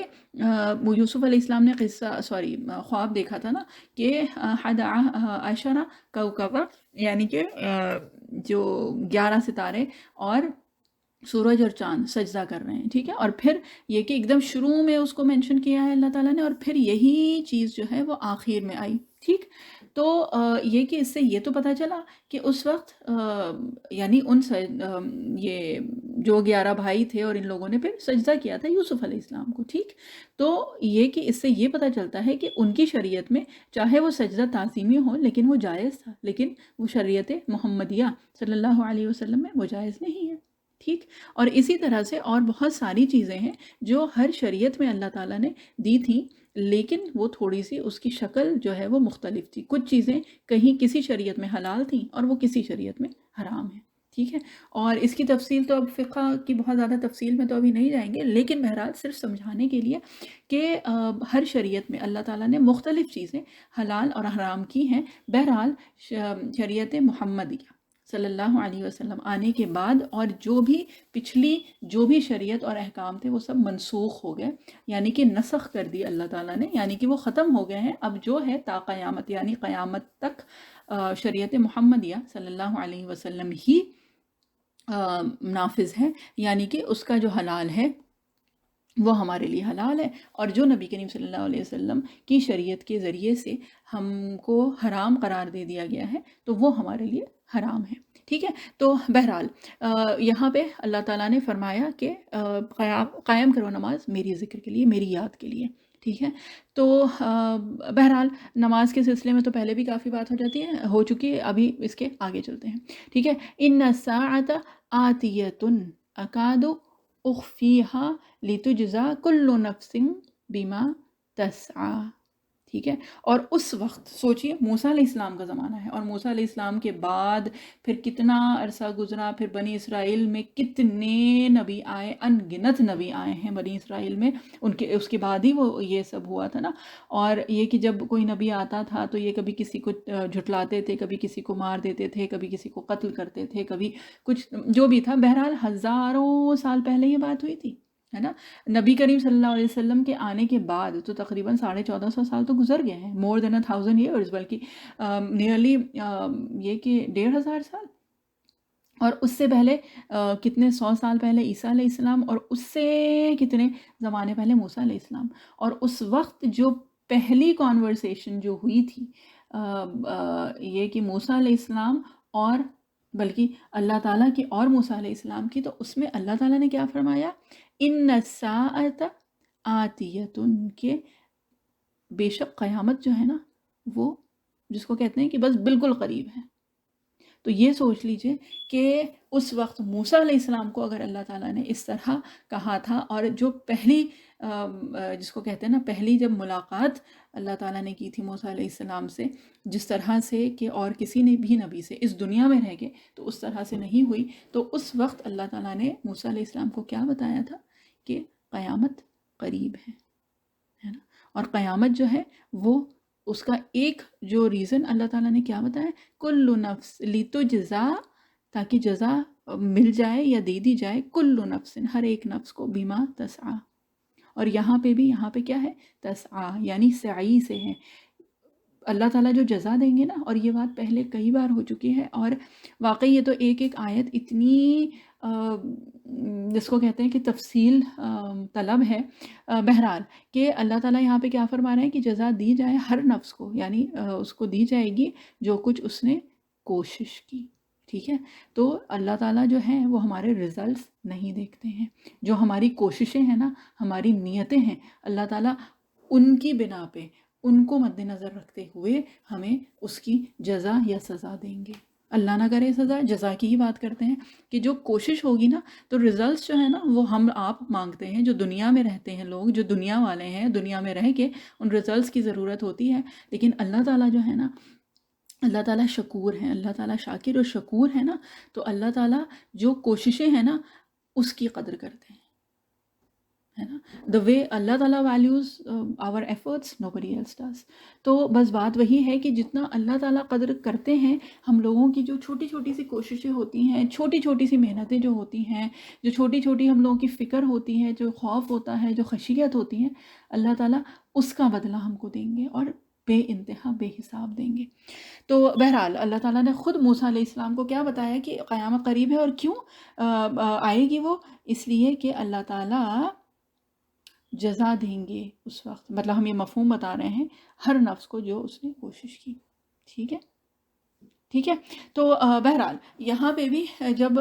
وہ یوسف علیہ السلام نے خواب دیکھا تھا نا کہ حد عشرہ کوكبا، یعنی کہ جو 11 ستارے اور سورج اور چاند سجدہ کر رہے ہیں. ٹھیک ہے. اور پھر یہ کہ ایک دم شروع میں اس کو مینشن کیا ہے اللہ تعالیٰ نے، اور پھر یہی چیز جو ہے وہ آخر میں آئی. ٹھیک. تو یہ کہ اس سے یہ تو پتہ چلا کہ اس وقت یعنی یہ جو 11 بھائی تھے اور ان لوگوں نے پھر سجدہ کیا تھا یوسف علیہ السلام کو. ٹھیک. تو یہ کہ اس سے یہ پتہ چلتا ہے کہ ان کی شریعت میں چاہے وہ سجدہ تعظیمی ہو لیکن وہ جائز تھا، لیکن وہ شریعت محمدیہ صلی اللہ علیہ وسلم میں وہ جائز نہیں ہے. ٹھیک. اور اسی طرح سے اور بہت ساری چیزیں ہیں جو ہر شریعت میں اللہ تعالیٰ نے دی تھیں، لیکن وہ تھوڑی سی اس کی شکل جو ہے وہ مختلف تھی. کچھ چیزیں کہیں کسی شریعت میں حلال تھیں اور وہ کسی شریعت میں حرام ہیں. ٹھیک ہے. اور اس کی تفصیل تو اب فقہ کی بہت زیادہ تفصیل میں تو ابھی نہیں جائیں گے، لیکن بہرحال صرف سمجھانے کے لیے کہ ہر شریعت میں اللہ تعالیٰ نے مختلف چیزیں حلال اور حرام کی ہیں. بہرحال شریعت محمدیہ صلی اللہ علیہ وسلم آنے کے بعد اور جو بھی پچھلی جو بھی شریعت اور احکام تھے وہ سب منسوخ ہو گئے، یعنی کہ نسخ کر دی اللہ تعالیٰ نے، یعنی کہ وہ ختم ہو گئے ہیں. اب جو ہے تا قیامت یعنی قیامت تک شریعت محمدیہ صلی اللہ علیہ وسلم ہی نافذ ہے، یعنی کہ اس کا جو حلال ہے وہ ہمارے لیے حلال ہے، اور جو نبی کریم صلی اللہ علیہ وسلم کی شریعت کے ذریعے سے ہم کو حرام قرار دے دیا گیا ہے تو وہ ہمارے لیے حرام ہے. ٹھیک ہے. تو بہرحال یہاں پہ اللہ تعالیٰ نے فرمایا کہ قائم کرو نماز میری ذکر کے لیے، میری یاد کے لیے. ٹھیک ہے. تو بہرحال نماز کے سلسلے میں تو پہلے بھی کافی بات ہو چکی ہے، ابھی اس کے آگے چلتے ہیں. ٹھیک ہے. ان الساعۃ آتیۃ اکاد اخفیہا لتجزا کل نفس بما تسعی. ٹھیک ہے. اور اس وقت سوچئے موسیٰ علیہ السلام کا زمانہ ہے، اور موسیٰ علیہ السلام کے بعد پھر کتنا عرصہ گزرا، پھر بنی اسرائیل میں کتنے نبی آئے، ان گنت نبی آئے ہیں بنی اسرائیل میں، اس کے بعد ہی وہ یہ سب ہوا تھا نا. اور یہ کہ جب کوئی نبی آتا تھا تو یہ کبھی کسی کو جھٹلاتے تھے، کبھی کسی کو مار دیتے تھے، کبھی کسی کو قتل کرتے تھے، کبھی کچھ جو بھی تھا. بہرحال ہزاروں سال پہلے یہ بات ہوئی تھی، ہے نا. نبی کریم صلی اللہ علیہ وسلم کے آنے کے بعد تو تقریباً 1450 سال تو گزر گئے ہیں، مور دین 1000 ایئرز، بلکہ نیئرلی یہ کہ 1500 سال. اور اس سے پہلے کتنے 100 سال پہلے عیسیٰ علیہ السلام، اور اس سے کتنے زمانے پہلے موسیٰ علیہ السلام. اور اس وقت جو پہلی کانورسیشن جو ہوئی تھی یہ کہ موسیٰ علیہ السلام اور بلکہ اللہ تعالیٰ کی اور موسیٰ علیہ السلام کی، تو اس میں اللہ تعالیٰ نے کیا فرمایا؟ ان الساعۃ آتیۃ، کہ بے شک قیامت جو ہے نا وہ جس کو کہتے ہیں کہ بس بالکل قریب ہے. تو یہ سوچ لیجئے کہ اس وقت موسیٰ علیہ السلام کو اگر اللہ تعالیٰ نے اس طرح کہا تھا، اور جو پہلی جس کو کہتے ہیں نا پہلی جب ملاقات اللہ تعالیٰ نے کی تھی موسیٰ علیہ السلام سے جس طرح سے کہ اور کسی نے بھی نبی سے اس دنیا میں رہ کے تو اس طرح سے نہیں ہوئی، تو اس وقت اللہ تعالیٰ نے موسیٰ علیہ السلام کو کیا بتایا تھا کہ قیامت قریب ہے نا. اور قیامت جو ہے وہ اس کا ایک جو ریزن اللہ تعالیٰ نے کیا بتایا، کل نفس لتجزا، تاکہ جزا مل جائے یا دے دی جائے، کل نفس ہر ایک نفس کو، بما تسعی. اور یہاں پہ کیا ہے؟ تسعی یعنی سعی سے ہے. اللہ تعالیٰ جو جزا دیں گے نا، اور یہ بات پہلے کئی بار ہو چکی ہے، اور واقعی یہ تو ایک ایک آیت اتنی جس کو کہتے ہیں کہ تفصیل طلب ہے. بہرحال کہ اللہ تعالیٰ یہاں پہ کیا فرما رہے ہیں کہ جزا دی جائے ہر نفس کو، یعنی اس کو دی جائے گی جو کچھ اس نے کوشش کی. ٹھیک ہے. تو اللہ تعالیٰ جو ہیں وہ ہمارے رزلٹس نہیں دیکھتے ہیں، جو ہماری کوششیں ہیں نا، ہماری نیتیں ہیں، اللہ تعالیٰ ان کی بنا پہ ان کو مد نظر رکھتے ہوئے ہمیں اس کی جزا یا سزا دیں گے۔ اللہ نہ کرے سزا، جزا کی ہی بات کرتے ہیں کہ جو کوشش ہوگی نا تو ریزلٹس جو ہے نا وہ ہم آپ مانگتے ہیں، جو دنیا میں رہتے ہیں لوگ، جو دنیا والے ہیں، دنیا میں رہ کے ان ریزلٹس کی ضرورت ہوتی ہے، لیکن اللہ تعالیٰ جو ہے نا، اللہ تعالیٰ شکور ہیں، اللہ تعالیٰ شاکر اور شکور ہے نا، تو اللہ تعالیٰ جو کوششیں ہیں نا اس کی قدر کرتے ہیں، ہے نا۔ دا وے اللہ تعالیٰ values our efforts nobody else does. تو بس بات وہی ہے کہ جتنا اللہ تعالیٰ قدر کرتے ہیں ہم لوگوں کی جو چھوٹی چھوٹی سی کوششیں ہوتی ہیں، چھوٹی چھوٹی سی محنتیں جو ہوتی ہیں، جو چھوٹی چھوٹی ہم لوگوں کی فکر ہوتی ہے، جو خوف ہوتا ہے، جو خشیت ہوتی ہے، اللہ تعالیٰ اس کا بدلہ ہم کو دیں گے اور بے انتہا بے حساب دیں گے۔ تو بہرحال اللہ تعالیٰ نے خود موسیٰ علیہ السلام کو کیا بتایا کہ قیامت قریب ہے، اور کیوں آئے گی وہ؟ اس لیے کہ اللہ تعالیٰ جزا دیں گے اس وقت، مطلب ہم یہ مفہوم بتا رہے ہیں ہر نفس کو جو اس نے کوشش کی، ٹھیک ہے ٹھیک ہے۔ تو بہرحال یہاں پہ بھی جب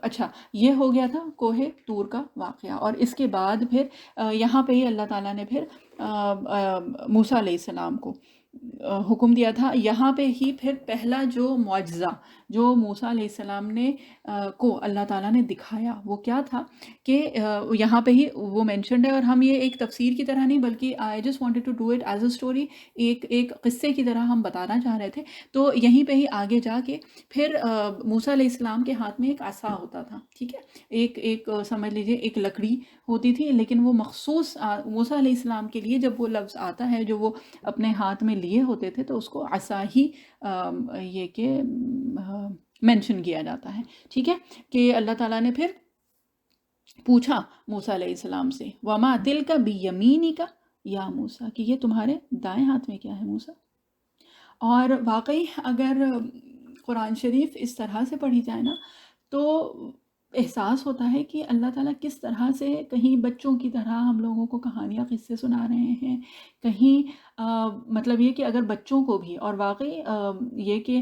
اچھا یہ ہو گیا تھا کوہ طور کا واقعہ، اور اس کے بعد پھر یہاں پہ ہی اللہ تعالیٰ نے پھر موسیٰ علیہ السلام کو حکم دیا تھا، یہاں پہ ہی پھر پہلا جو معجزہ جو موسیٰ علیہ السلام نے کو اللہ تعالیٰ نے دکھایا وہ کیا تھا کہ یہاں پہ ہی وہ مینشنڈ ہے، اور ہم یہ ایک تفسیر کی طرح نہیں بلکہ I just wanted to do it as a story, ایک قصے کی طرح ہم بتانا چاہ رہے تھے۔ تو یہیں پہ ہی آگے جا کے پھر موسیٰ علیہ السلام کے ہاتھ میں ایک عصا ہوتا تھا، ٹھیک ہے، ایک سمجھ لیجیے ایک لکڑی ہوتی تھی، لیکن وہ مخصوص موسیٰ علیہ السلام کے لیے جب وہ لفظ آتا ہے جو وہ اپنے ہاتھ میں لیے ہوتے تھے تو اس کو عصا ہی یہ کہ مینشن کیا جاتا ہے، ٹھیک ہے۔ کہ اللہ تعالیٰ نے پھر پوچھا موسیٰ علیہ السلام سے وَمَا تِلْكَ بِيَمِينِكَ یا موسیٰ، کہ یہ تمہارے دائیں ہاتھ میں کیا ہے موسیٰ؟ اور واقعی اگر قرآن شریف اس طرح سے پڑھی جائے نا تو احساس ہوتا ہے کہ اللہ تعالیٰ کس طرح سے کہیں بچوں کی طرح ہم لوگوں کو کہانیاں قصے سنا رہے ہیں، کہیں مطلب یہ کہ اگر بچوں کو بھی، اور واقعی یہ کہ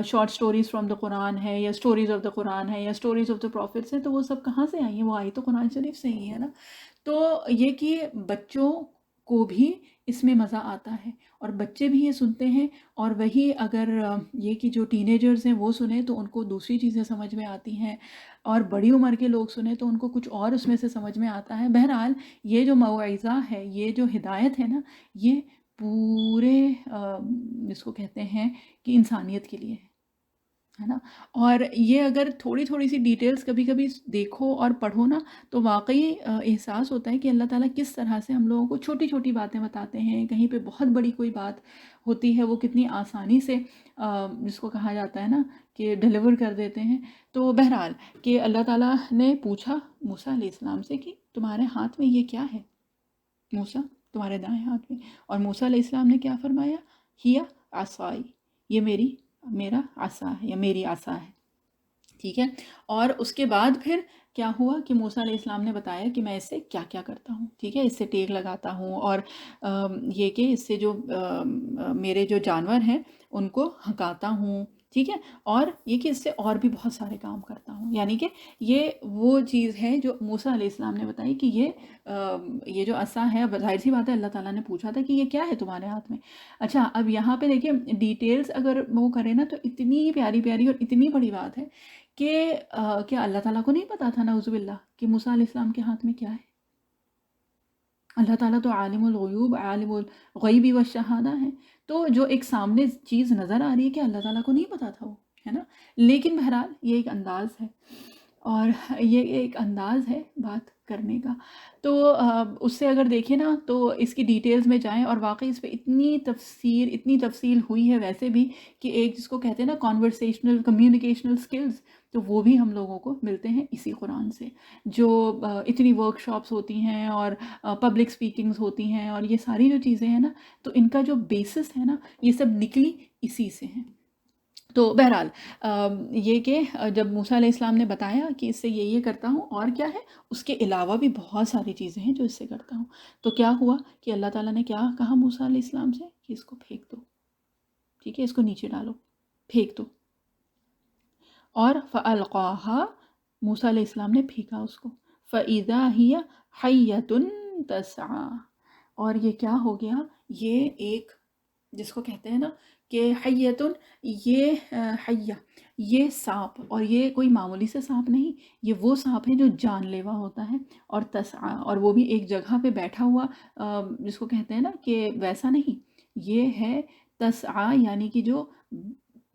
شارٹ سٹوریز فرام دا قرآن ہے یا سٹوریز آف دا قرآن ہے یا سٹوریز آف دا پروفٹس ہیں، تو وہ سب کہاں سے آئی ہیں؟ وہ آئی تو قرآن شریف سے ہی ہے نا۔ تو یہ کہ بچوں کو بھی اس میں مزہ آتا ہے اور بچے بھی یہ سنتے ہیں، اور وہی اگر یہ کہ جو ٹین ایجرز ہیں وہ سنیں تو ان کو دوسری چیزیں سمجھ میں آتی ہیں، اور بڑی عمر کے لوگ سنیں تو ان کو کچھ اور اس میں سے سمجھ میں آتا ہے۔ بہرحال یہ جو موعظہ ہے، یہ جو ہدایت ہے نا، یہ پورے جس کو کہتے ہیں کہ انسانیت کے لیے ہے نا۔ اور یہ اگر تھوڑی تھوڑی سی ڈیٹیلز کبھی کبھی دیکھو اور پڑھو نا تو واقعی احساس ہوتا ہے کہ اللہ تعالیٰ کس طرح سے ہم لوگوں کو چھوٹی چھوٹی باتیں بتاتے ہیں، کہیں پہ بہت بڑی کوئی بات ہوتی ہے وہ کتنی آسانی سے جس کو کہا جاتا ہے نا کہ ڈیلیور کر دیتے ہیں۔ تو بہرحال کہ اللہ تعالیٰ نے پوچھا موسیٰ علیہ السلام سے کہ تمہارے ہاتھ میں یہ کیا ہے موسیٰ، تمہارے دائیں ہاتھ میں؟ اور موسیٰ علیہ السلام نے کیا فرمایا؟ ہیا عصائی، یہ میرا عصا ہے یا میری عصا ہے، ٹھیک ہے۔ اور اس کے بعد پھر کیا ہوا کہ موسیٰ علیہ السلام نے بتایا کہ میں اس سے کیا کیا کرتا ہوں، ٹھیک ہے، اس سے ٹیک لگاتا ہوں، اور یہ کہ اس سے جو میرے جو جانور ہیں ان کو ہکاتا ہوں، ٹھیک ہے، اور یہ کہ اس سے اور بھی بہت سارے کام کرتا ہوں۔ یعنی کہ یہ وہ چیز ہے جو موسیٰ علیہ السلام نے بتائی کہ یہ جو عصا ہے، ظاہر سی بات ہے اللہ تعالیٰ نے پوچھا تھا کہ یہ کیا ہے تمہارے ہاتھ میں۔ اچھا اب یہاں پہ دیکھیں ڈیٹیلز اگر وہ کریں نا تو اتنی پیاری پیاری اور اتنی بڑی بات ہے کہ کیا اللہ تعالیٰ کو نہیں پتا تھا نعوذ باللہ کہ موسیٰ علیہ السلام کے ہاتھ میں کیا ہے؟ اللہ تعالیٰ تو عالم الغیوب، عالم الغیب والشہادہ ہے، تو جو ایک سامنے چیز نظر آ رہی ہے کہ اللہ تعالیٰ کو نہیں پتا تھا وہ، ہے نا۔ لیکن بہرحال یہ ایک انداز ہے، اور یہ ایک انداز ہے بات کرنے کا۔ تو اس سے اگر دیکھیں نا تو اس کی ڈیٹیلز میں جائیں، اور واقعی اس پہ اتنی تفصیل ہوئی ہے ویسے بھی کہ ایک جس کو کہتے ہیں نا کانورسیشنل کمیونیکیشنل سکلز، تو وہ بھی ہم لوگوں کو ملتے ہیں اسی قرآن سے۔ جو اتنی ورک شاپس ہوتی ہیں اور پبلک سپیکنگز ہوتی ہیں اور یہ ساری جو چیزیں ہیں نا، تو ان کا جو بیسس ہے نا یہ سب نکلی اسی سے ہیں۔ تو بہرحال یہ کہ جب موسیٰ علیہ السلام نے بتایا کہ اس سے یہ کرتا ہوں اور کیا ہے، اس کے علاوہ بھی بہت ساری چیزیں ہیں جو اس سے کرتا ہوں، تو کیا ہوا کہ اللہ تعالیٰ نے کیا کہا موسیٰ علیہ السلام سے کہ اس کو پھینک دو، ٹھیک ہے، اس کو نیچے ڈالو، پھینک دو۔ اور فَأَلْقَاهَا، موسیٰ علیہ السلام نے پھینکا اس کو، فَإِذَا هِيَ حَيَّةٌ تَسْعَىٰ، اور یہ کیا ہو گیا، یہ ایک جس کو کہتے ہیں نا کہ حیتن، یہ حیہ، یہ سانپ، اور یہ کوئی معمولی سے سانپ نہیں، یہ وہ سانپ ہے جو جان لیوا ہوتا ہے، اور تسعا، اور وہ بھی ایک جگہ پہ بیٹھا ہوا، جس کو کہتے ہیں نا کہ ویسا نہیں، یہ ہے تسعا، یعنی کہ جو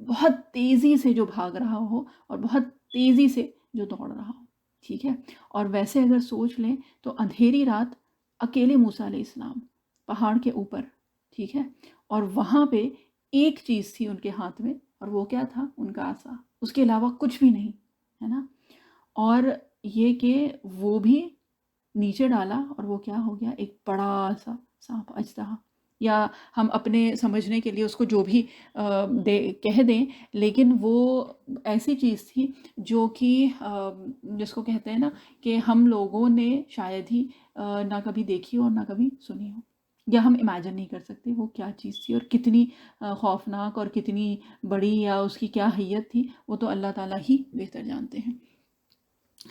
بہت تیزی سے جو بھاگ رہا ہو اور بہت تیزی سے جو دوڑ رہا ہو، ٹھیک ہے۔ اور ویسے اگر سوچ لیں تو اندھیری رات اکیلے موسیٰ علیہ السلام پہاڑ کے اوپر، ٹھیک ہے، اور وہاں پہ ایک چیز تھی ان کے ہاتھ میں، اور وہ کیا تھا، ان کا عصا، اس کے علاوہ کچھ بھی نہیں، ہے نا۔ اور یہ کہ وہ بھی نیچے ڈالا اور وہ کیا ہو گیا، ایک بڑا سا سانپ، اژدہا، یا ہم اپنے سمجھنے کے لیے اس کو جو بھی کہہ دیں، لیکن وہ ایسی چیز تھی جو کہ جس کو کہتے ہیں نا کہ ہم لوگوں نے شاید ہی نہ کبھی دیکھی ہو اور نہ کبھی سنی ہو، یا ہم امیجن نہیں کر سکتے وہ کیا چیز تھی اور کتنی خوفناک اور کتنی بڑی، یا اس کی کیا حیت تھی، وہ تو اللہ تعالیٰ ہی بہتر جانتے ہیں،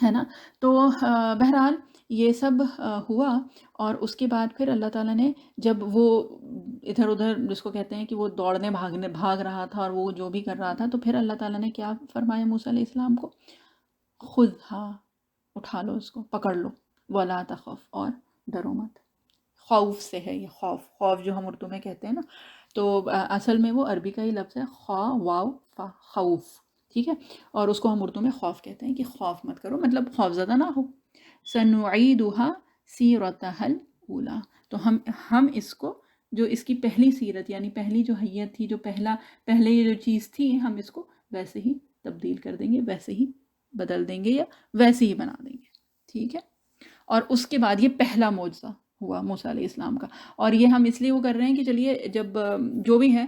ہے نا۔ تو بہرحال یہ سب ہوا، اور اس کے بعد پھر اللہ تعالیٰ نے جب وہ ادھر ادھر جس کو کہتے ہیں کہ وہ دوڑنے بھاگ رہا تھا اور وہ جو بھی کر رہا تھا، تو پھر اللہ تعالیٰ نے کیا فرمایا موسیٰ علیہ السلام کو، خُذْہا، اٹھا لو اس کو، پکڑ لو، وَلَا تَخَف، اور ڈرو مت۔ خوف سے ہے یہ، خوف، خوف جو ہم اردو میں کہتے ہیں نا، تو اصل میں وہ عربی کا ہی لفظ ہے، خا واو فا، خوف، ٹھیک ہے، اور اس کو ہم اردو میں خوف کہتے ہیں، کہ خوف مت کرو، مطلب خوف زدہ نہ ہو۔ سَنُعِيدُهَا سِيرَتَهَا الْأُولَى، تو ہم اس کو، جو اس کی پہلی سیرت، یعنی پہلی جو حیت تھی، جو پہلے یہ جو چیز تھی، ہم اس کو ویسے ہی تبدیل کر دیں گے، ویسے ہی بدل دیں گے، یا ویسے ہی بنا دیں گے، ٹھیک ہے۔ اور اس کے بعد یہ پہلا معجزہ ہوا موسیٰ علیہ السلام کا، اور یہ ہم اس لیے وہ کر رہے ہیں کہ چلیے جب جو بھی ہے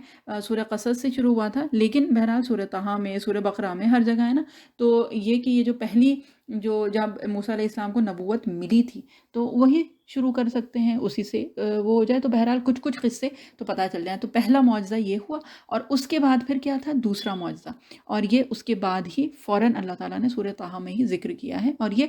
سورہ قصص سے شروع ہوا تھا، لیکن بہرحال سورہ طٰہٰ میں، سورہ بقرہ میں، ہر جگہ ہے نا، تو یہ کہ یہ جو پہلی جو جب موسیٰ علیہ السلام کو نبوت ملی تھی، تو وہی شروع کر سکتے ہیں، اسی سے وہ ہو جائے، تو بہرحال کچھ قصے تو پتہ چل جائیں۔ تو پہلا معجزہ یہ ہوا، اور اس کے بعد پھر کیا تھا، دوسرا معجزہ، اور یہ اس کے بعد ہی فوراً اللہ تعالیٰ نے سورہ طٰہٰ میں ہی ذکر کیا ہے، اور یہ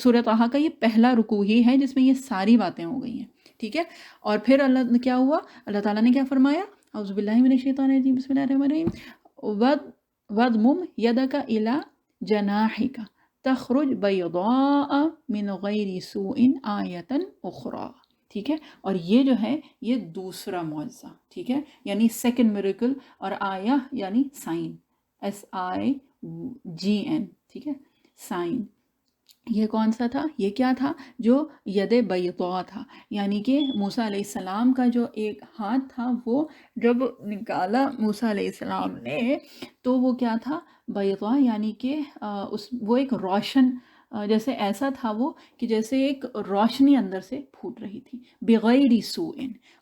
سورہ طٰہٰ کا یہ پہلا رکوع ہی ہے جس میں یہ ساری باتیں ہو گئی ہیں، ٹھیک ہے۔ اور پھر اللہ کیا ہوا، اللہ تعالیٰ نے کیا فرمایا، اعوذ باللہ من الشیطان الرجیم، بسم اللہ الرحمن الرحیم، وَاضْمُمْ يَدَكَ إِلَىٰ جَنَاحِكَ تَخْرُجْ بَيْضَاءَ مِنْ غَيْرِ سُوءٍ آیَةً أُخْرَىٰ، ٹھیک ہے۔ اور یہ جو ہے یہ دوسرا معجزہ، ٹھیک ہے، یعنی سیکنڈ میریکل، اور آیا یعنی سائن، SIGN، ٹھیک ہے، سائن۔ یہ کون سا تھا، یہ کیا تھا، جو ید بیضاء تھا، یعنی کہ موسیٰ علیہ السلام کا جو ایک ہاتھ تھا، وہ جب نکالا موسیٰ علیہ السلام نے، تو وہ کیا تھا، بیضاء، یعنی کہ وہ ایک روشن، جیسے ایسا تھا وہ کہ جیسے ایک روشنی اندر سے پھوٹ رہی تھی، بغیر سوء،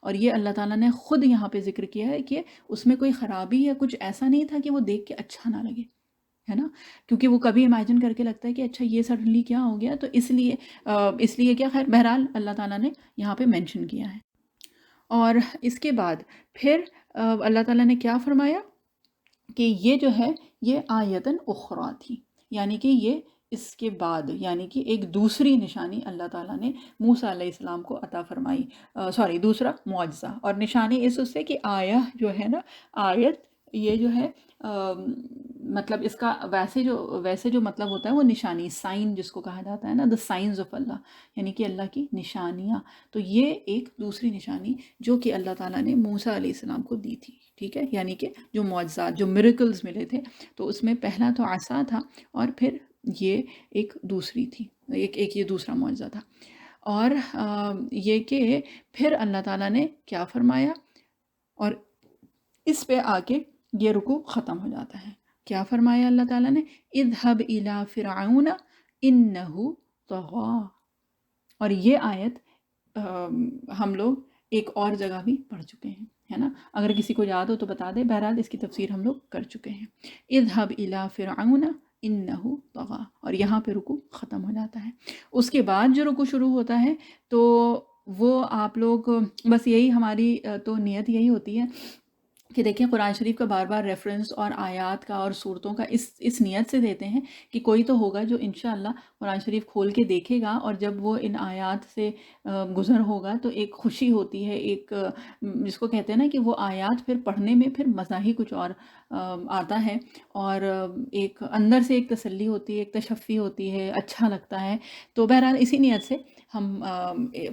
اور یہ اللہ تعالیٰ نے خود یہاں پہ ذکر کیا ہے کہ اس میں کوئی خرابی یا کچھ ایسا نہیں تھا کہ وہ دیکھ کے اچھا نہ لگے، ہے نا، کیونکہ وہ کبھی امیجن کر کے لگتا ہے کہ اچھا یہ سڈنلی کیا ہو گیا، تو اس لیے کیا، خیر بہرحال اللہ تعالیٰ نے یہاں پہ مینشن کیا ہے۔ اور اس کے بعد پھر اللہ تعالیٰ نے کیا فرمایا کہ یہ جو ہے یہ آیتن اخریٰ تھی، یعنی کہ یہ اس کے بعد، یعنی کہ ایک دوسری نشانی اللہ تعالیٰ نے موسیٰ علیہ السلام کو عطا فرمائی، دوسرا معجزہ، اور نشانی اس سے کہ آیہ جو ہے نا، آیت یہ جو ہے مطلب اس کا ویسے جو مطلب ہوتا ہے وہ نشانی، سائن جس کو کہا جاتا ہے نا، دا سائنز آف اللہ، یعنی کہ اللہ کی نشانیاں، تو یہ ایک دوسری نشانی جو کہ اللہ تعالیٰ نے موسیٰ علیہ السلام کو دی تھی، ٹھیک ہے، یعنی کہ جو معجزات، جو میریکلز ملے تھے، تو اس میں پہلا تو عصا تھا، اور پھر یہ ایک دوسری تھی، ایک یہ دوسرا معجزہ تھا۔ اور یہ کہ پھر اللہ تعالیٰ نے کیا فرمایا، اور اس پہ آ کے یہ رکوع ختم ہو جاتا ہے، کیا فرمایا اللہ تعالیٰ نے، اذهب الى فرعون انه طغى، اور یہ آیت ہم لوگ ایک اور جگہ بھی پڑھ چکے ہیں، ہے نا، اگر کسی کو یاد ہو تو بتا دے، بہرحال اس کی تفسیر ہم لوگ کر چکے ہیں، اذهب الى فرعون انه طغى، اور یہاں پہ رکوع ختم ہو جاتا ہے۔ اس کے بعد جو رکوع شروع ہوتا ہے، تو وہ آپ لوگ بس یہی ہماری تو نیت یہی ہوتی ہے کہ دیکھیں قرآن شریف کا بار بار ریفرنس اور آیات کا اور صورتوں کا اس نیت سے دیتے ہیں کہ کوئی تو ہوگا جو انشاءاللہ قرآن شریف کھول کے دیکھے گا، اور جب وہ ان آیات سے گزر ہوگا تو ایک خوشی ہوتی ہے، ایک جس کو کہتے ہیں نا کہ وہ آیات پھر پڑھنے میں پھر مزہ ہی کچھ اور آتا ہے، اور ایک اندر سے ایک تسلی ہوتی ہے، ایک تشفی ہوتی ہے، اچھا لگتا ہے۔ تو بہرحال اسی نیت سے ہم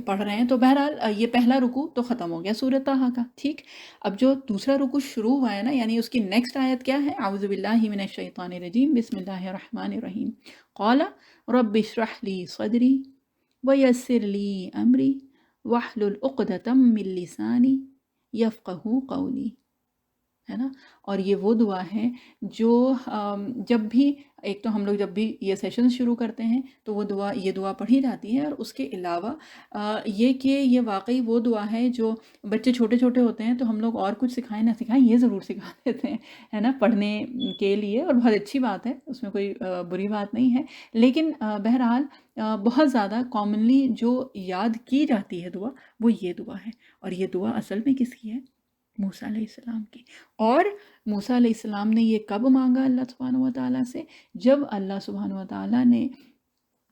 پڑھ رہے ہیں۔ تو بہرحال یہ پہلا رکوع تو ختم ہو گیا سورۃ طٰہٰ کا، ٹھیک۔ اب جو دوسرا رکوع شروع ہوا ہے نا، یعنی اس کی نیکسٹ آیت کیا ہے؟ اعوذ باللہ من الشیطان الرجیم، بسم اللہ الرحمن الرحیم۔ قال رب اشرح لی صدری ویسر لی امری واحلل عقدۃ من لسانی یفقہوا قولی، ہے نا۔ اور یہ وہ دعا ہے جو جب بھی ایک تو ہم لوگ جب بھی یہ سیشن شروع کرتے ہیں تو وہ دعا، یہ دعا پڑھی جاتی ہے، اور اس کے علاوہ یہ کہ یہ واقعی وہ دعا ہے جو بچے چھوٹے چھوٹے ہوتے ہیں تو ہم لوگ اور کچھ سکھائیں نہ سکھائیں یہ ضرور سکھا دیتے ہیں، ہے نا، پڑھنے کے لیے، اور بہت اچھی بات ہے، اس میں کوئی بری بات نہیں ہے۔ لیکن بہرحال بہت زیادہ کامنلی جو یاد کی جاتی ہے دعا وہ یہ دعا ہے، اور یہ دعا اصل میں کس کی ہے؟ موسیٰ علیہ السلام کی۔ اور موسیٰ علیہ السلام نے یہ کب مانگا اللہ سبحانہ و تعالیٰ سے؟ جب اللہ سبحانہ و تعالیٰ نے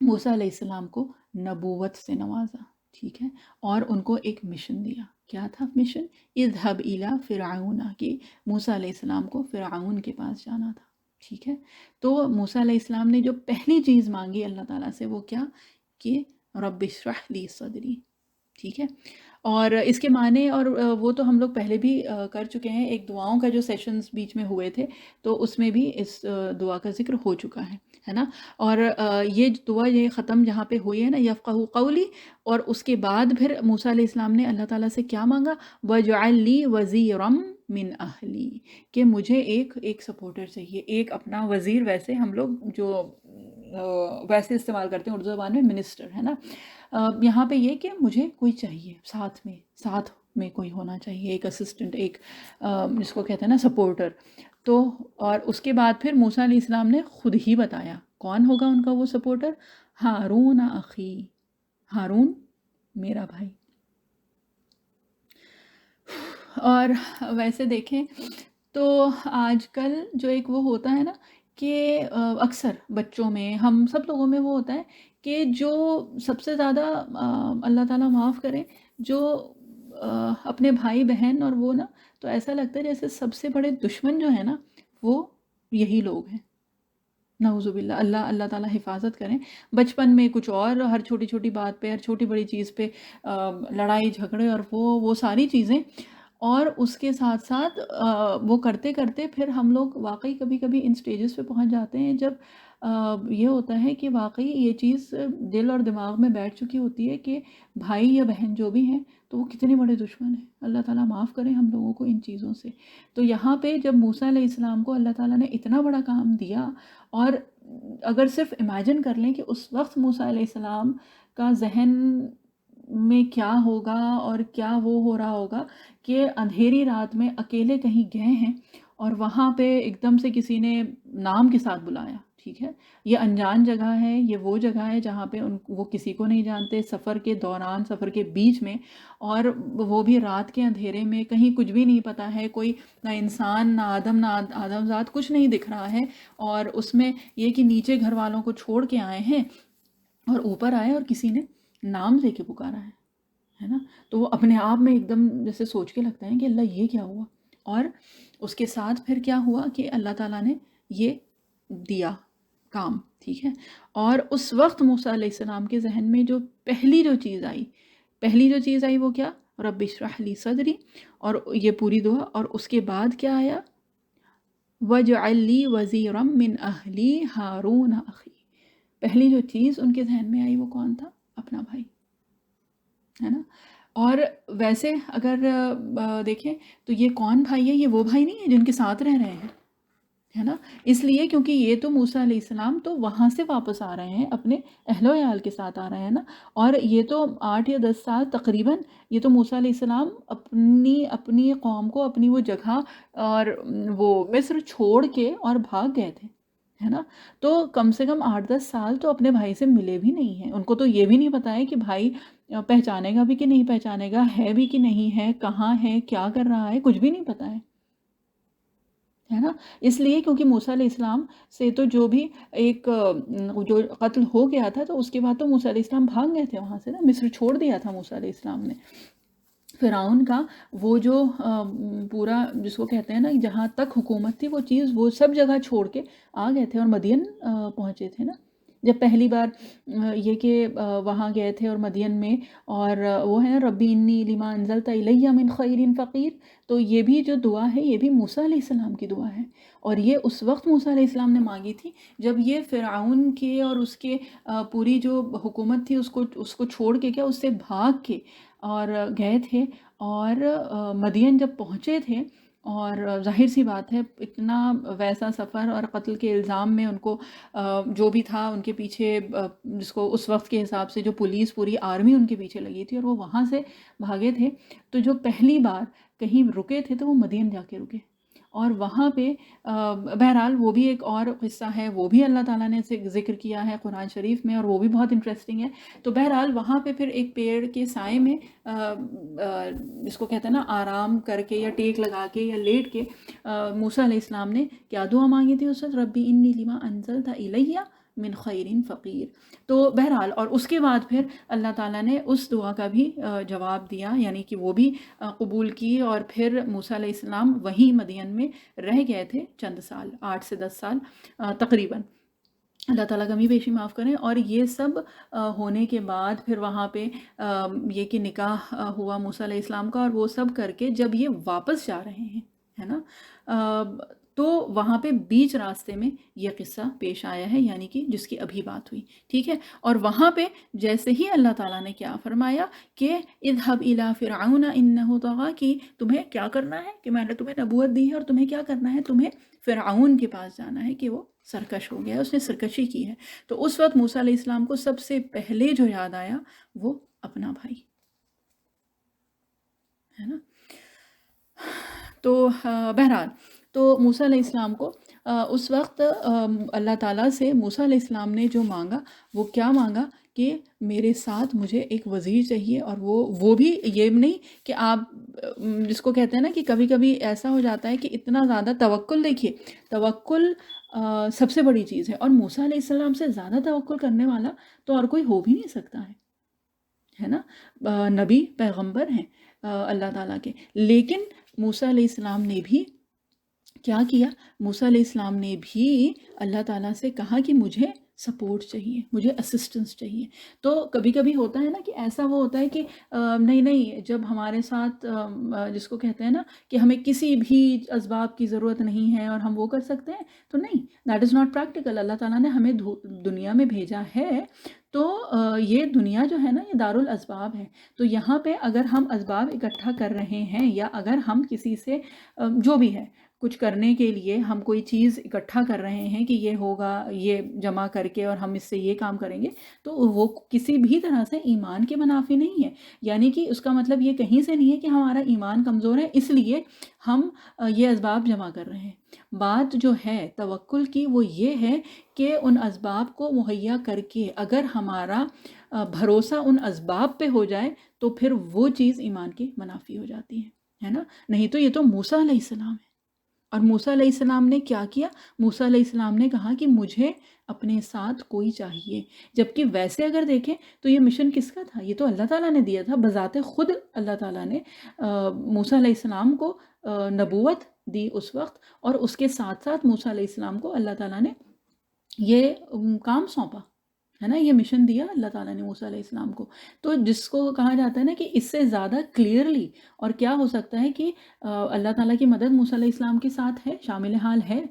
موسیٰ علیہ السلام کو نبوت سے نوازا، ٹھیک ہے، اور ان کو ایک مشن دیا۔ کیا تھا مشن؟ اذهب الى فرعون، کہ موسیٰ علیہ السلام کو فرعون کے پاس جانا تھا، ٹھیک ہے۔ تو موسیٰ علیہ السلام نے جو پہلی چیز مانگی اللہ تعالیٰ سے وہ کیا؟ کہ رب اشرح لی صدری، ٹھیک ہے۔ اور اس کے معنی اور وہ تو ہم لوگ پہلے بھی کر چکے ہیں، ایک دعاؤں کا جو سیشنز بیچ میں ہوئے تھے تو اس میں بھی اس دعا کا ذکر ہو چکا ہے نا۔ اور یہ دعا یہ ختم جہاں پہ ہوئی ہے نا، یفقہوا قولی، اور اس کے بعد پھر موسیٰ علیہ السلام نے اللہ تعالیٰ سے کیا مانگا؟ وَاجْعَلْ لِي وَزِيرًا مِّنْ أَهْلِي، کہ مجھے ایک سپورٹر چاہیے، ایک اپنا وزیر، ویسے ہم لوگ جو ویسے استعمال کرتے ہیں اردو زبان میں منسٹر، ہے نا۔ یہاں پہ یہ کہ مجھے کوئی چاہیے ساتھ میں کوئی ہونا چاہیے، ایک اسسٹنٹ، ایک جس کو کہتے ہیں نا سپورٹر۔ تو اور اس کے بعد پھر موسیٰ علیہ السلام نے خود ہی بتایا کون ہوگا ان کا وہ سپورٹر؟ ہارون اخی، ہارون میرا بھائی۔ اور ویسے دیکھیں تو آج کل جو ایک وہ ہوتا ہے نا کہ اکثر بچوں میں، ہم سب لوگوں میں وہ ہوتا ہے کہ جو سب سے زیادہ اللہ تعالیٰ معاف کرے، جو اپنے بھائی بہن، اور وہ نا تو ایسا لگتا ہے جیسے سب سے بڑے دشمن جو ہے نا وہ یہی لوگ ہیں، نعوذ باللہ، اللہ تعالیٰ حفاظت کریں۔ بچپن میں کچھ اور، ہر چھوٹی چھوٹی بات پہ، ہر چھوٹی بڑی چیز پہ لڑائی جھگڑے اور وہ ساری چیزیں، اور اس کے ساتھ ساتھ وہ کرتے کرتے پھر ہم لوگ واقعی کبھی کبھی ان سٹیجز پہ پہنچ جاتے ہیں جب یہ ہوتا ہے کہ واقعی یہ چیز دل اور دماغ میں بیٹھ چکی ہوتی ہے کہ بھائی یا بہن جو بھی ہیں تو وہ کتنے بڑے دشمن ہیں۔ اللہ تعالیٰ معاف کریں ہم لوگوں کو ان چیزوں سے۔ تو یہاں پہ جب موسیٰ علیہ السلام کو اللہ تعالیٰ نے اتنا بڑا کام دیا، اور اگر صرف امیجن کر لیں کہ اس وقت موسیٰ علیہ السلام کا ذہن میں کیا ہوگا اور کیا وہ ہو رہا ہوگا کہ اندھیری رات میں اکیلے کہیں گئے ہیں اور وہاں پہ ایک دم سے کسی نے نام کے ساتھ بلایا، ٹھیک ہے، یہ انجان جگہ ہے، یہ وہ جگہ ہے جہاں پہ وہ کسی کو نہیں جانتے، سفر کے دوران، سفر کے بیچ میں، اور وہ بھی رات کے اندھیرے میں، کہیں کچھ بھی نہیں پتہ ہے، کوئی نہ انسان، نہ آدم، نہ آدم ذات، کچھ نہیں دکھ رہا ہے، اور اس میں یہ کہ نیچے گھر والوں کو چھوڑ کے آئے ہیں اور اوپر آئے اور کسی نے نام لے کے پکارا ہے نا۔ تو وہ اپنے آپ میں ایک دم جیسے سوچ کے لگتا ہے کہ اللہ یہ کیا ہوا، اور اس کے ساتھ پھر کیا ہوا کہ اللہ تعالیٰ نے یہ دیا کام، ٹھیک ہے۔ اور اس وقت موسیٰ علیہ السلام کے ذہن میں جو پہلی جو چیز آئی وہ کیا؟ رب اشرح لی صدری، اور یہ پوری دعا، اور اس کے بعد کیا آیا؟ وَاجْعَلْ لِي وَزِيرًا مِّنْ أَهْلِي هَارُونَ أَخِي۔ پہلی جو چیز ان کے ذہن میں آئی وہ کون تھا؟ اپنا بھائی، ہے نا۔ اور ویسے اگر دیکھیں تو یہ کون بھائی ہے؟ یہ وہ بھائی نہیں ہے جن کے ساتھ رہ رہے ہیں، ہے نا، اس لیے کیونکہ یہ تو موسیٰ علیہ السلام تو وہاں سے واپس آ رہے ہیں، اپنے اہل و عیال کے ساتھ آ رہے ہیں نا، اور یہ تو 8 یا 10 سال تقریباً یہ تو موسیٰ علیہ السلام اپنی قوم کو، اپنی وہ جگہ اور وہ مصر چھوڑ کے اور بھاگ گئے تھے، ہے نا۔ تو کم سے کم 8-10 سال تو اپنے بھائی سے ملے بھی نہیں ہیں، ان کو تو یہ بھی نہیں پتا ہے کہ بھائی پہچانے گا بھی کہ نہیں پہچانے گا، ہے بھی کہ نہیں ہے، کہاں ہے، کیا کر رہا ہے، کچھ بھی نہیں پتا ہے، ہے نا. اس لیے کیونکہ موسیٰ علیہ السلام سے تو جو بھی ایک جو قتل ہو گیا تھا، تو اس کے بعد تو موسیٰ علیہ السلام بھاگ گئے تھے وہاں سے نا، مصر چھوڑ دیا تھا موسیٰ علیہ السلام نے. فرعون کا وہ جو پورا جس کو کہتے ہیں نا جہاں تک حکومت تھی وہ چیز، وہ سب جگہ چھوڑ کے آ گئے تھے اور مدین پہنچے تھے نا. جب پہلی بار یہ کہ وہاں گئے تھے اور مدین میں، اور وہ ہے نا ربی انی لما انزلت الیہ من خیر فقیر، تو یہ بھی جو دعا ہے یہ بھی موسیٰ علیہ السلام کی دعا ہے. اور یہ اس وقت موسیٰ علیہ السلام نے مانگی تھی جب یہ فرعون کے اور اس کے پوری جو حکومت تھی اس کو چھوڑ کے، کیا اس سے بھاگ کے اور گئے تھے. اور مدین جب پہنچے تھے، اور ظاہر سی بات ہے اتنا ویسا سفر اور قتل کے الزام میں ان کو جو بھی تھا ان کے پیچھے، جس کو اس وقت کے حساب سے جو پولیس پوری آرمی ان کے پیچھے لگی تھی، اور وہ وہاں سے بھاگے تھے. تو جو پہلی بار کہیں رکے تھے تو وہ مدین جا کے رکے. اور وہاں پہ بہرحال وہ بھی ایک اور قصہ ہے، وہ بھی اللہ تعالیٰ نے ذکر کیا ہے قرآن شریف میں، اور وہ بھی بہت انٹرسٹنگ ہے. تو بہرحال وہاں پہ پھر ایک پیڑ کے سائے میں جس کو کہتے ہیں نا آرام کر کے یا ٹیک لگا کے یا لیٹ کے موسیٰ علیہ السلام نے کیا دعا مانگی تھی اس وقت؟ ربی انی لما انزلت الیہ من خیر فقیر. تو بہرحال اور اس کے بعد پھر اللہ تعالیٰ نے اس دعا کا بھی جواب دیا، یعنی کہ وہ بھی قبول کی. اور پھر موسیٰ علیہ السلام وہیں مدین میں رہ گئے تھے چند سال، 8 سے 10 سال تقریباً. اللہ تعالیٰ کمی بیشی معاف کریں. اور یہ سب ہونے کے بعد پھر وہاں پہ یہ کہ نکاح ہوا موسیٰ علیہ السلام کا، اور وہ سب کر کے جب یہ واپس جا رہے ہیں ہے نا، تو وہاں پہ بیچ راستے میں یہ قصہ پیش آیا ہے، یعنی کہ جس کی ابھی بات ہوئی. ٹھیک ہے. اور وہاں پہ جیسے ہی اللہ تعالیٰ نے کیا فرمایا کہ اذهب الى فرعون انه طغى، کہ تمہیں کیا کرنا ہے، کہ میں نے تمہیں نبوت دی ہے اور تمہیں کیا کرنا ہے، تمہیں فرعون کے پاس جانا ہے کہ وہ سرکش ہو گیا، اس نے سرکشی کی ہے. تو اس وقت موسیٰ علیہ السلام کو سب سے پہلے جو یاد آیا وہ اپنا بھائی ہے نا. تو بہرحال تو موسیٰ علیہ السلام کو اس وقت اللہ تعالیٰ سے موسیٰ علیہ السلام نے جو مانگا وہ کیا مانگا کہ میرے ساتھ مجھے ایک وزیر چاہیے. اور وہ بھی یہ نہیں کہ آپ جس کو کہتے ہیں نا کہ کبھی کبھی ایسا ہو جاتا ہے کہ اتنا زیادہ توکل، دیکھیے توکل سب سے بڑی چیز ہے، اور موسیٰ علیہ السلام سے زیادہ توکل کرنے والا تو اور کوئی ہو بھی نہیں سکتا ہے نا. نبی پیغمبر ہیں اللہ تعالیٰ کے، لیکن موسیٰ علیہ السلام نے بھی کیا کیا؟ موسیٰ علیہ السلام نے بھی اللہ تعالیٰ سے کہا کہ مجھے سپورٹ چاہیے، مجھے اسسٹنس چاہیے. تو کبھی کبھی ہوتا ہے نا کہ ایسا وہ ہوتا ہے کہ نہیں جب ہمارے ساتھ جس کو کہتے ہیں نا کہ ہمیں کسی بھی اسباب کی ضرورت نہیں ہے اور ہم وہ کر سکتے ہیں، تو نہیں، دیٹ از ناٹ پریکٹیکل. اللہ تعالیٰ نے ہمیں دنیا میں بھیجا ہے، تو یہ دنیا جو ہے نا یہ دارالاسباب ہے. تو یہاں پہ اگر ہم اسباب اکٹھا کر رہے ہیں، یا اگر ہم کسی سے جو بھی ہے کچھ کرنے کے لیے ہم کوئی چیز اکٹھا کر رہے ہیں کہ یہ ہوگا، یہ جمع کر کے اور ہم اس سے یہ کام کریں گے، تو وہ کسی بھی طرح سے ایمان کے منافی نہیں ہے. یعنی کہ اس کا مطلب یہ کہیں سے نہیں ہے کہ ہمارا ایمان کمزور ہے اس لیے ہم یہ اسباب جمع کر رہے ہیں. بات جو ہے توکل کی وہ یہ ہے کہ ان اسباب کو مہیا کر کے اگر ہمارا بھروسہ ان اسباب پہ ہو جائے تو پھر وہ چیز ایمان کی منافی ہو جاتی ہے نا. نہیں تو یہ تو موسیٰ علیہ السلام ہے. اور موسیٰ علیہ السلام نے کیا کیا؟ موسیٰ علیہ السلام نے کہا کہ مجھے اپنے ساتھ کوئی چاہیے. جبکہ ویسے اگر دیکھیں تو یہ مشن کس کا تھا؟ یہ تو اللہ تعالیٰ نے دیا تھا. بذات خود اللہ تعالیٰ نے موسیٰ علیہ السلام کو نبوت دی اس وقت، اور اس کے ساتھ ساتھ موسیٰ علیہ السلام کو اللہ تعالیٰ نے یہ کام سونپا ہے نا، یہ مشن دیا اللہ تعالیٰ نے موسیٰ علیہ السلام کو. تو جس کو کہا جاتا ہے نا کہ اس سے زیادہ کلیئرلی اور کیا ہو سکتا ہے کہ اللہ تعالیٰ کی مدد موسیٰ علیہ السلام کے ساتھ ہے، شامل حال ہے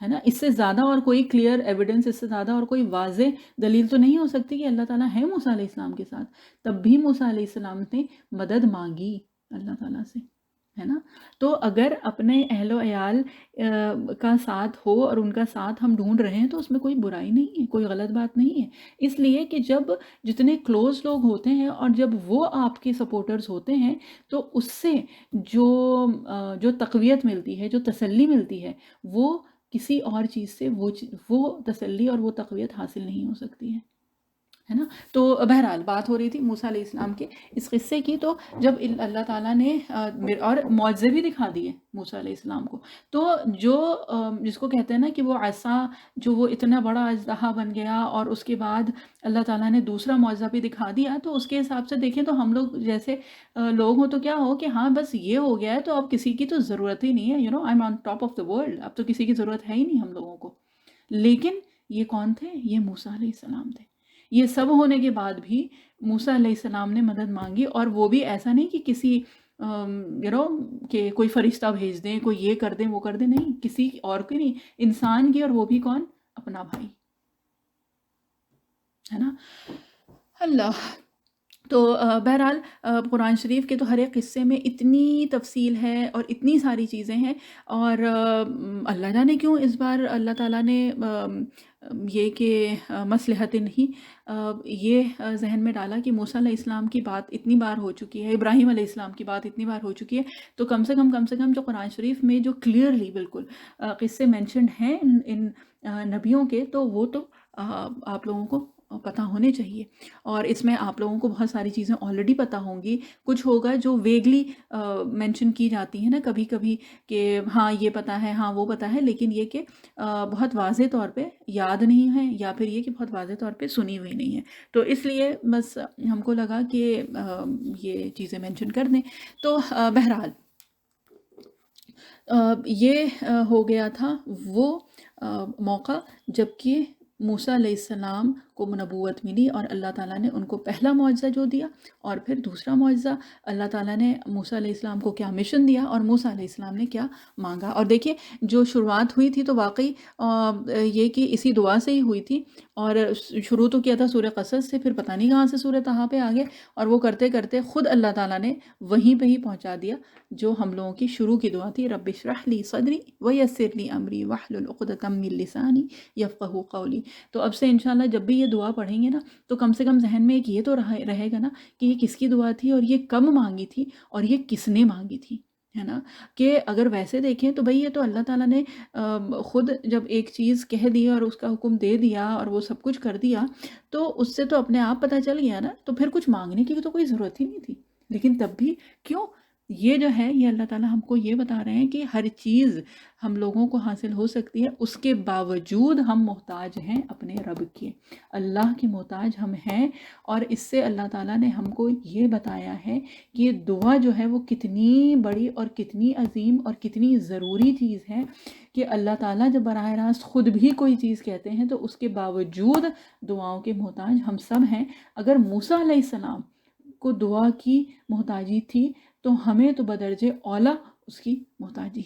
نا. اس سے زیادہ اور کوئی کلیئر ایویڈنس، اس سے زیادہ اور کوئی واضح دلیل تو نہیں ہو سکتی کہ اللہ تعالیٰ ہے موسیٰ علیہ السلام کے ساتھ. تب بھی موسیٰ علیہ السلام نے مدد مانگی اللہ تعالیٰ سے ہے نا. تو اگر اپنے اہل و عیال کا ساتھ ہو اور ان کا ساتھ ہم ڈھونڈ رہے ہیں تو اس میں کوئی برائی نہیں ہے، کوئی غلط بات نہیں ہے. اس لیے کہ جب جتنے کلوز لوگ ہوتے ہیں اور جب وہ آپ کے سپورٹرز ہوتے ہیں تو اس سے جو تقویت ملتی ہے، جو تسلی ملتی ہے، وہ کسی اور چیز سے وہ تسلی اور وہ تقویت حاصل نہیں ہو سکتی ہے ہے نا. تو بہرحال بات ہو رہی تھی موسیٰ علیہ السلام کے اس قصے کی. تو جب اللہ تعالیٰ نے اور معجزے بھی دکھا دیے موسیٰ علیہ السلام کو، تو جو جس کو کہتے ہیں نا کہ وہ عصا جو وہ اتنا بڑا اژدہا بن گیا، اور اس کے بعد اللہ تعالیٰ نے دوسرا معجزہ بھی دکھا دیا. تو اس کے حساب سے دیکھیں تو ہم لوگ جیسے لوگ ہوں تو کیا ہو کہ ہاں بس یہ ہو گیا ہے تو اب کسی کی تو ضرورت ہی نہیں ہے. I am on top of the world, اب تو کسی کی ضرورت ہے ہی نہیں ہم لوگوں کو. لیکن یہ کون تھے؟ یہ موسیٰ علیہ السلام تھے. یہ سب ہونے کے بعد بھی موسیٰ علیہ السلام نے مدد مانگی، اور وہ بھی ایسا نہیں کہ کسی کہ کوئی فرشتہ بھیج دیں، کوئی یہ کر دیں وہ کر دیں، نہیں، کسی اور کی نہیں، انسان کی. اور وہ بھی کون؟ اپنا بھائی، ہے نا. اللہ. تو بہرحال قرآن شریف کے تو ہر ایک قصے میں اتنی تفصیل ہے اور اتنی ساری چیزیں ہیں. اور اللہ جانے کیوں اس بار اللہ تعالیٰ نے یہ کہ مصلحت نہیں یہ ذہن میں ڈالا کہ موسیٰ علیہ السلام کی بات اتنی بار ہو چکی ہے، ابراہیم علیہ السلام کی بات اتنی بار ہو چکی ہے، تو کم سے کم جو قرآن شریف میں جو کلیئرلی بالکل قصے مینشنڈ ہیں ان نبیوں کے، تو وہ تو آپ لوگوں کو پتہ ہونے چاہیے. اور اس میں آپ لوگوں کو بہت ساری چیزیں آلریڈی پتہ ہوں گی. کچھ ہوگا جو ویگلی مینشن کی جاتی ہیں نا کبھی کبھی کہ ہاں یہ پتہ ہے، ہاں وہ پتہ ہے، لیکن یہ کہ بہت واضح طور پہ یاد نہیں ہے، یا پھر یہ کہ بہت واضح طور پہ سنی ہوئی نہیں ہے. تو اس لیے بس ہم کو لگا کہ یہ چیزیں مینشن کر دیں. تو بہرحال یہ ہو گیا تھا وہ موقع جب کہ موسیٰ علیہ السلام کو نبوت ملی، اور اللہ تعالیٰ نے ان کو پہلا معجزہ جو دیا، اور پھر دوسرا معجزہ اللہ تعالیٰ نے موسیٰ علیہ السلام کو کیا مشن دیا، اور موسیٰ علیہ السلام نے کیا مانگا. اور دیکھیے جو شروعات ہوئی تھی تو واقعی یہ کہ اسی دعا سے ہی ہوئی تھی. اور شروع تو کیا تھا سورہ قصص سے، پھر پتہ نہیں کہاں سے سورہ طٰہٰ پہ آگے، اور وہ کرتے کرتے خود اللہ تعالیٰ نے وہیں پہ ہی پہنچا دیا جو ہم لوگوں کی شروع کی دعا تھی، رب اشرح لی صدری ویسر لی امری واحلل عقدۃ من لسانی یفقہوا قولی. تو اب سے انشاءاللہ جب بھی یہ دعا پڑھیں گے نا تو کم سے کم ذہن میں ایک یہ تو رہے گا نا کہ یہ کس کی دعا تھی، اور یہ کب مانگی تھی، اور یہ کس نے مانگی تھی، ہے نا. کہ اگر ویسے دیکھیں تو بھئی یہ تو اللہ تعالیٰ نے خود جب ایک چیز کہہ دی اور اس کا حکم دے دیا اور وہ سب کچھ کر دیا، تو اس سے تو اپنے آپ پتہ چل گیا نا، تو پھر کچھ مانگنے کی تو کوئی ضرورت ہی نہیں تھی. لیکن تب بھی کیوں؟ یہ جو ہے یہ اللہ تعالیٰ ہم کو یہ بتا رہے ہیں کہ ہر چیز ہم لوگوں کو حاصل ہو سکتی ہے، اس کے باوجود ہم محتاج ہیں اپنے رب کے، اللہ کے محتاج ہم ہیں. اور اس سے اللہ تعالیٰ نے ہم کو یہ بتایا ہے کہ یہ دعا جو ہے وہ کتنی بڑی اور کتنی عظیم اور کتنی ضروری چیز ہے، کہ اللہ تعالیٰ جب براہ راست خود بھی کوئی چیز کہتے ہیں تو اس کے باوجود دعاؤں کے محتاج ہم سب ہیں. اگر موسیٰ علیہ السلام کو دعا کی محتاجی تھی تو ہمیں تو بدرجہ اولیٰ اس کی محتاجی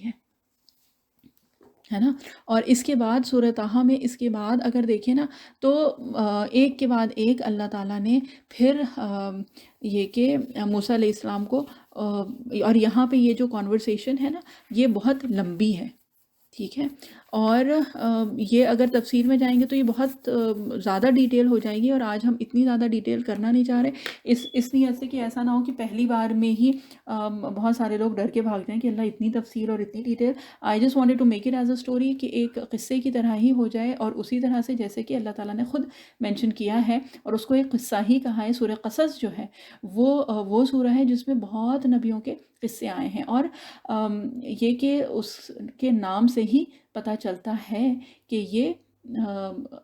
ہے نا. اور اس کے بعد سورہ طٰہٰ میں اس کے بعد اگر دیکھیں نا تو ایک کے بعد ایک اللہ تعالیٰ نے پھر یہ کہ موسیٰ علیہ السلام کو اور یہاں پہ یہ جو کانورسیشن ہے نا یہ بہت لمبی ہے، ٹھیک ہے. اور یہ اگر تفسیر میں جائیں گے تو یہ بہت زیادہ ڈیٹیل ہو جائے گی، اور آج ہم اتنی زیادہ ڈیٹیل کرنا نہیں چاہ رہے اس نیت سے کہ ایسا نہ ہو کہ پہلی بار میں ہی بہت سارے لوگ ڈر کے بھاگ جائیں کہ اللہ اتنی تفصیل اور اتنی detail. I just wanted to make it as a story کہ ایک قصے کی طرح ہی ہو جائے، اور اسی طرح سے جیسے کہ اللہ تعالیٰ نے خود مینشن کیا ہے اور اس کو ایک قصہ ہی کہا ہے. سورہ قصص جو ہے وہ سورہ ہے جس میں بہت نبیوں کے قصے آئے ہیں، اور یہ کہ اس کے نام سے ہی پتہ چلتا ہے کہ یہ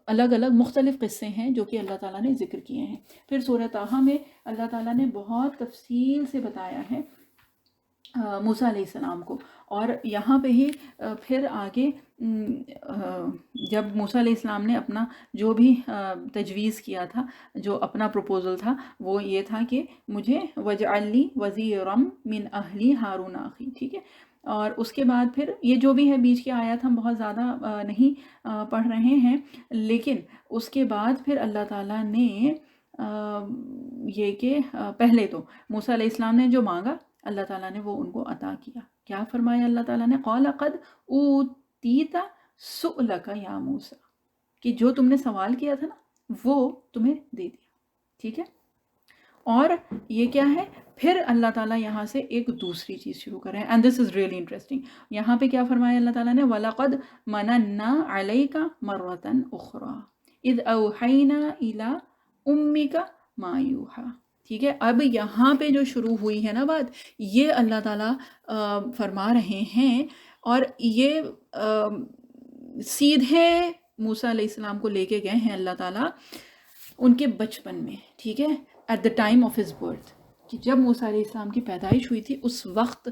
الگ الگ مختلف قصے ہیں جو کہ اللہ تعالیٰ نے ذکر کیے ہیں. پھر سورہ طٰہٰ میں اللہ تعالیٰ نے بہت تفصیل سے بتایا ہے موسیٰ علیہ السلام کو. اور یہاں پہ ہی پھر آگے جب موسیٰ علیہ السلام نے اپنا جو بھی تجویز کیا تھا، جو اپنا پروپوزل تھا، وہ یہ تھا کہ مجھے وَاجْعَلْ لِي وَزِيرًا مِّنْ أَهْلِي هَارُونَ أَخِي، ٹھیک ہے. اور اس کے بعد پھر یہ جو بھی ہے بیچ کی آیات ہم بہت زیادہ نہیں پڑھ رہے ہیں، لیکن اس کے بعد پھر اللہ تعالیٰ نے یہ کہ پہلے تو موسیٰ علیہ السلام نے جو مانگا اللہ تعالیٰ نے وہ ان کو عطا کیا. کیا فرمایا اللہ تعالیٰ نے؟ قَالَ قَدْ أُوتِيتَ سُؤْلَكَ يَا موسیٰ، کہ جو تم نے سوال کیا تھا نا وہ تمہیں دے دیا، ٹھیک ہے. اور یہ کیا ہے؟ پھر اللہ تعالیٰ یہاں سے ایک دوسری چیز شروع کر رہے ہیں، and this is really interesting. یہاں پہ کیا فرمایا اللہ تعالیٰ نے؟ وَلَقَدْ مَنَنَّا عَلَيْكَ مَرَّةً أُخْرَى إِذْ أَوْحَيْنَا إِلَىٰ امی کا ما یوحا. ٹھیک ہے، اب یہاں پہ جو شروع ہوئی ہے نا بات، یہ اللہ تعالیٰ فرما رہے ہیں، اور یہ سیدھے موسیٰ علیہ السلام کو لے کے گئے ہیں اللہ تعالیٰ ان کے بچپن میں. ٹھیک ہے، at the time of his birth, کہ جب موسیٰ علیہ السلام کی پیدائش ہوئی تھی اس وقت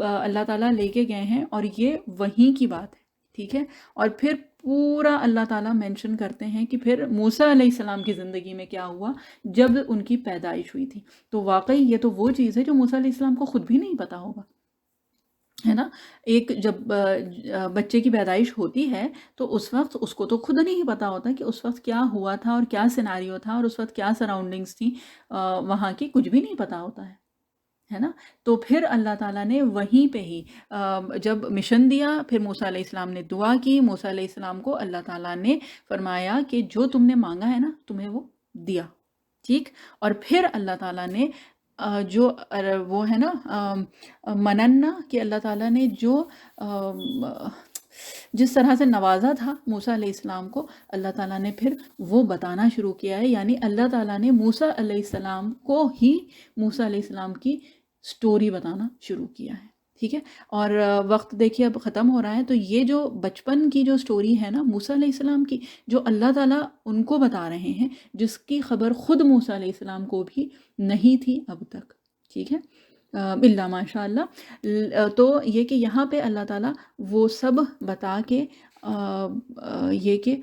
اللہ تعالیٰ لے کے گئے ہیں، اور یہ وہیں کی بات ہے. ٹھیک ہے، اور پھر پورا اللہ تعالیٰ مینشن کرتے ہیں کہ پھر موسیٰ علیہ السلام کی زندگی میں کیا ہوا جب ان کی پیدائش ہوئی تھی. تو واقعی یہ تو وہ چیز ہے جو موسیٰ علیہ السلام کو خود بھی نہیں پتا ہوگا، ہے نا. ایک جب بچے کی پیدائش ہوتی ہے تو اس وقت اس کو تو خود نہیں پتا ہوتا کہ اس وقت کیا ہوا تھا اور کیا سیناریو تھا اور اس وقت کیا سراؤنڈنگس تھیں وہاں کی، کچھ بھی نہیں پتا ہوتا ہے نا. تو پھر اللہ تعالیٰ نے وہیں پہ ہی جب مشن دیا، پھر موسیٰ علیہ السلام نے دعا کی، موسیٰ علیہ السلام کو اللہ تعالیٰ نے فرمایا کہ جو تم نے مانگا ہے نا تمہیں وہ دیا. ٹھیک، اور پھر اللہ تعالیٰ نے جو وہ ہے نا مننا، کہ اللہ تعالیٰ نے جو جس طرح سے نوازا تھا موسیٰ علیہ السلام کو، اللہ تعالیٰ نے پھر وہ بتانا شروع کیا ہے. یعنی اللہ تعالیٰ نے موسیٰ علیہ السلام کو ہی موسیٰ علیہ السلام کی سٹوری بتانا شروع کیا ہے. ٹھیک ہے، اور وقت دیکھیے اب ختم ہو رہا ہے، تو یہ جو بچپن کی جو سٹوری ہے نا موسیٰ علیہ السلام کی، جو اللہ تعالیٰ ان کو بتا رہے ہیں، جس کی خبر خود موسیٰ علیہ السلام کو بھی نہیں تھی اب تک. ٹھیک ہے، الا ماشاء اللہ. تو یہ کہ یہاں پہ اللہ تعالیٰ وہ سب بتا کے یہ کہ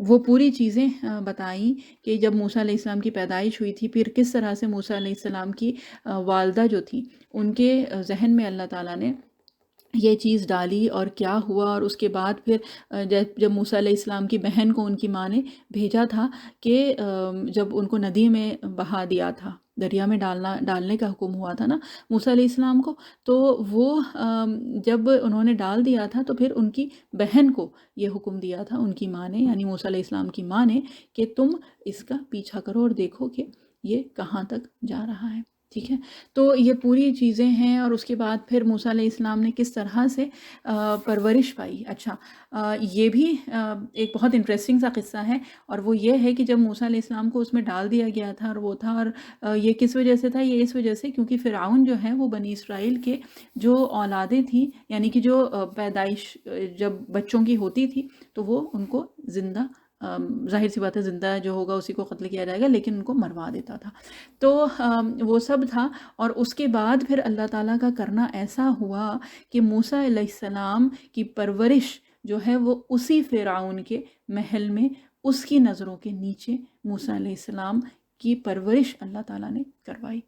وہ پوری چیزیں بتائیں کہ جب موسیٰ علیہ السلام کی پیدائش ہوئی تھی، پھر کس طرح سے موسیٰ علیہ السلام کی والدہ جو تھی ان کے ذہن میں اللہ تعالیٰ نے یہ چیز ڈالی اور کیا ہوا. اور اس کے بعد پھر جب موسیٰ علیہ السلام کی بہن کو ان کی ماں نے بھیجا تھا کہ جب ان کو ندی میں بہا دیا تھا، دریا میں ڈالنے کا حکم ہوا تھا نا موسیٰ علیہ السلام کو، تو وہ جب انہوں نے ڈال دیا تھا تو پھر ان کی بہن کو یہ حکم دیا تھا ان کی ماں نے، یعنی موسیٰ علیہ السلام کی ماں نے، کہ تم اس کا پیچھا کرو اور دیکھو کہ یہ کہاں تک جا رہا ہے. ٹھیک ہے، تو یہ پوری چیزیں ہیں. اور اس کے بعد پھر موسیٰ علیہ السلام نے کس طرح سے پرورش پائی. اچھا، یہ بھی ایک بہت انٹرسٹنگ سا قصہ ہے، اور وہ یہ ہے کہ جب موسیٰ علیہ السلام کو اس میں ڈال دیا گیا تھا اور وہ تھا، اور یہ کس وجہ سے تھا؟ یہ اس وجہ سے کیونکہ فرعون جو ہے وہ بنی اسرائیل کے جو اولادیں تھیں، یعنی کہ جو پیدائش جب بچوں کی ہوتی تھی تو وہ ان کو زندہ، ظاہر سی بات ہے زندہ جو ہوگا اسی کو قتل کیا جائے گا، لیکن ان کو مروا دیتا تھا. تو وہ سب تھا. اور اس کے بعد پھر اللہ تعالیٰ کا کرنا ایسا ہوا کہ موسیٰ علیہ السلام کی پرورش جو ہے وہ اسی فرعون کے محل میں، اس کی نظروں کے نیچے موسیٰ علیہ السلام کی پرورش اللہ تعالیٰ نے کروائی.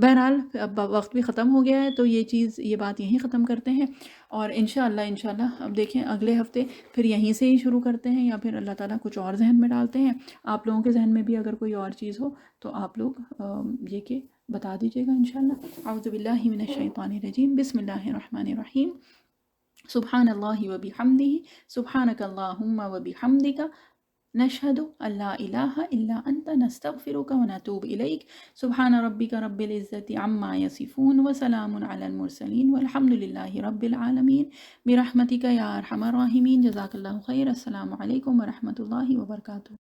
بہرحال اب وقت بھی ختم ہو گیا ہے، تو یہ بات یہیں ختم کرتے ہیں. اور انشاءاللہ اب دیکھیں اگلے ہفتے پھر یہیں سے ہی شروع کرتے ہیں، یا پھر اللہ تعالیٰ کچھ اور ذہن میں ڈالتے ہیں. آپ لوگوں کے ذہن میں بھی اگر کوئی اور چیز ہو تو آپ لوگ یہ کہ بتا دیجیے گا انشاءاللہ. اعوذ باللہ من الشیطان الرجیم، بسم اللہ الرحمن الرحیم. سبحان اللہ و بحمدہ، سبحانک اللہم و بحمدک، نشہد ان لا الہ الا انت، نستغفرک و نتوب الیک. سبحان ربک رب العزت عما یصفون وسلام علی المرسلین والحمد للہ رب العالمین برحمتک یا ارحم الراحمین. جزاک اللہ خیر. السلام علیکم ورحمۃ اللہ وبرکاتہ.